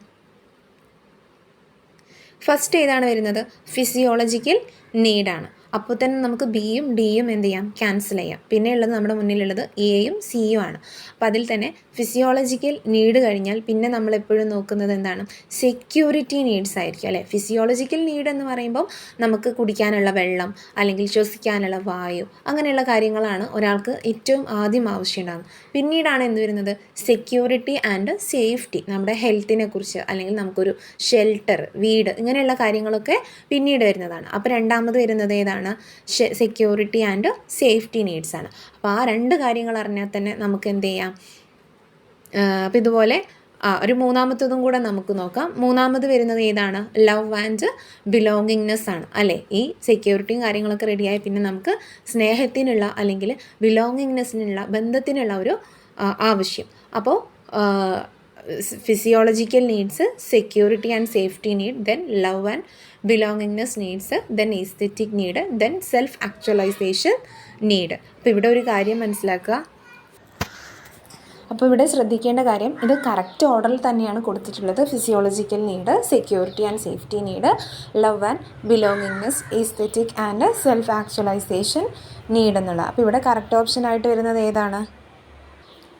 ഫസ്റ്റ് ഏതാണ് വരുന്നത്? ഫിസിയോളജിക്കൽ നീഡാണ്. അപ്പോൾ തന്നെ നമുക്ക് ബിയും ഡിയും എന്ത് ചെയ്യാം? ക്യാൻസൽ ചെയ്യാം. പിന്നെ ഉള്ളത് നമ്മുടെ മുന്നിലുള്ളത് എയും സിയും ആണ്. അപ്പോൾ അതിൽ തന്നെ ഫിസിയോളജിക്കൽ നീഡ് കഴിഞ്ഞാൽ പിന്നെ നമ്മളെപ്പോഴും നോക്കുന്നത് എന്താണ്? സെക്യൂരിറ്റി നീഡ്സ് ആയിരിക്കും അല്ലേ. ഫിസിയോളജിക്കൽ നീഡ് എന്ന് പറയുമ്പോൾ നമുക്ക് കുടിക്കാനുള്ള വെള്ളം അല്ലെങ്കിൽ ശ്വസിക്കാനുള്ള വായു അങ്ങനെയുള്ള കാര്യങ്ങളാണ് ഒരാൾക്ക് ഏറ്റവും ആദ്യം ആവശ്യമുണ്ടാകുന്നത്. പിന്നീടാണ് എന്ത് വരുന്നത്? സെക്യൂരിറ്റി ആൻഡ് സേഫ്റ്റി, നമ്മുടെ ഹെൽത്തിനെ കുറിച്ച് അല്ലെങ്കിൽ നമുക്കൊരു ഷെൽട്ടർ, വീട്, ഇങ്ങനെയുള്ള കാര്യങ്ങളൊക്കെ പിന്നീട് വരുന്നതാണ്. അപ്പോൾ രണ്ടാമത് വരുന്നത് ഏതാണ്? സെക്യൂരിറ്റി ആൻഡ് സേഫ്റ്റി നീഡ്സ് ആണ്. അപ്പോൾ ആ 2 കാര്യങ്ങൾ അറിഞ്ഞാൽ തന്നെ നമുക്ക് എന്ത് ചെയ്യാം? അപ്പോൾ ഇതുപോലെ ഒരു മൂന്നാമത്തതും കൂടെ നമുക്ക് നോക്കാം. മൂന്നാമത് വരുന്നത് ഏതാണ്? ലവ് ആൻഡ് ബിലോങ്ങിങ്നെസ് ആണ് അല്ലേ. ഈ സെക്യൂരിറ്റിയും കാര്യങ്ങളൊക്കെ റെഡിയായി പിന്നെ നമുക്ക് സ്നേഹത്തിനുള്ള അല്ലെങ്കിൽ ബിലോങ്ങിങ്നെസ്സിനുള്ള, ബന്ധത്തിനുള്ള ഒരു ആവശ്യം. അപ്പോൾ physiological needs, security and safety need, then love and belongingness needs, then aesthetic need, then self actualization need. അപ്പോൾ ഇവിടെ ഒരു കാര്യം മനസ്സിലാക്കുക. അപ്പോൾ ഇവിടെ ശ്രദ്ധിക്കേണ്ട കാര്യം, ഇത് കറക്റ്റ് ഓർഡറിൽ തന്നെയാണ് കൊടുത്തിട്ടുള്ളത്. Physiological need, security and safety need, love and belongingness, aesthetic and self actualization need എന്നുള്ള. അപ്പോൾ ഇവിടെ കറക്റ്റ് ഓപ്ഷനായിട്ട് വരുന്നത് ഏതാണ്?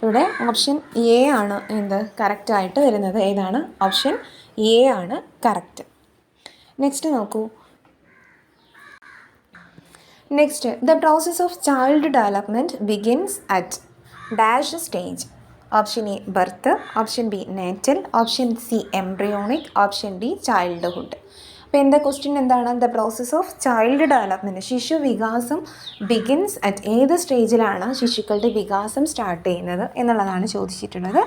ഇവിടെ ഓപ്ഷൻ എ ആണ് കറക്റ്റായിട്ട് വരുന്നത്. ഏതാണ്? ഓപ്ഷൻ എ ആണ് കറക്റ്റ്. നെക്സ്റ്റ് നോക്കൂ. Next, the process of child development begins at dash stage. Option A birth, option B natal, option C embryonic, option D childhood. അപ്പോൾ എന്താ ക്വസ്റ്റ്യൻ എന്താണ്? The process of child development, ശിശു വികാസം ബിഗിൻസ് അറ്റ് ഏത് സ്റ്റേജിലാണ് ശിശുക്കളുടെ വികാസം സ്റ്റാർട്ട് ചെയ്യുന്നത് എന്നുള്ളതാണ് ചോദിച്ചിട്ടുള്ളത്.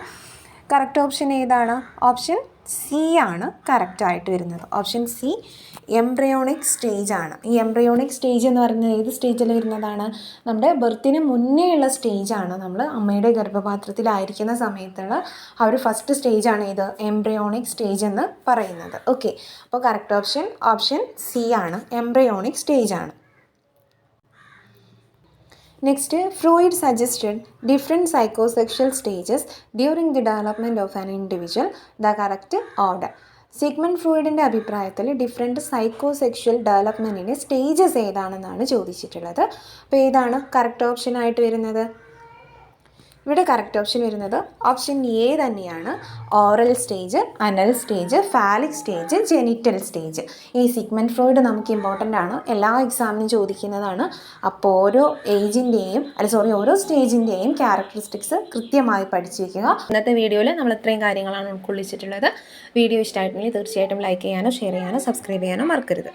കറക്റ്റ് ഓപ്ഷൻ ഏതാണ്? ഓപ്ഷൻ സി ആണ് കറക്റ്റായിട്ട് വരുന്നത്. ഓപ്ഷൻ സി എംബ്രിയോണിക് സ്റ്റേജ് ആണ്. ഈ എംബ്രിയോണിക് സ്റ്റേജ് എന്ന് പറയുന്നത് ഏത് സ്റ്റേജിൽ വരുന്നതാണ്? നമ്മുടെ ബർത്തിന് മുന്നേ ഉള്ള സ്റ്റേജാണ്. നമ്മൾ അമ്മയുടെ ഗർഭപാത്രത്തിലായിരിക്കുന്ന സമയത്തുള്ള ആ ഒരു ഫസ്റ്റ് സ്റ്റേജാണ് ഇത് എംബ്രിയോണിക് സ്റ്റേജ് എന്ന് പറയുന്നത്. ഓക്കെ, അപ്പോൾ കറക്റ്റ് ഓപ്ഷൻ സി ആണ്, എംബ്രിയോണിക് സ്റ്റേജ് ആണ്. Next, Freud suggested different psychosexual stages during the development of an individual. The correct order. Sigmund ഫ്രോയിഡിൻ്റെ അഭിപ്രായത്തിൽ ഡിഫറെൻറ്റ് സൈക്കോസെക്ഷൽ ഡെവലപ്മെൻറ്റിൻ്റെ സ്റ്റേജസ് ഏതാണെന്നാണ് ചോദിച്ചിട്ടുള്ളത്. അപ്പോൾ ഏതാണ് കറക്റ്റ് ഓപ്ഷനായിട്ട് വരുന്നത്? ഇവിടെ കറക്റ്റ് ഓപ്ഷൻ വരുന്നത് ഓപ്ഷൻ എ തന്നെയാണ്. Oral stage, anal stage, phallic stage, genital stage. ഈ സിഗ്മണ്ട് ഫ്രോയിഡ് നമുക്ക് ഇമ്പോർട്ടൻ്റ് ആണ്, എല്ലാ എക്സാമിനും ചോദിക്കുന്നതാണ്. അപ്പോൾ ഓരോ ഓരോ സ്റ്റേജിൻ്റെയും ക്യാരക്ടറിസ്റ്റിക്സ് കൃത്യമായി പഠിച്ചു വയ്ക്കുക. ഇന്നത്തെ വീഡിയോയിൽ നമ്മൾ ഇത്രയും കാര്യങ്ങളാണ് ഉൾക്കൊള്ളിച്ചിട്ടുള്ളത്. വീഡിയോ ഇഷ്ടമായിട്ടുണ്ടെങ്കിൽ തീർച്ചയായിട്ടും ലൈക്ക് ചെയ്യാനോ ഷെയർ ചെയ്യാനോ സബ്സ്ക്രൈബ് ചെയ്യാനോ മറക്കരുത്.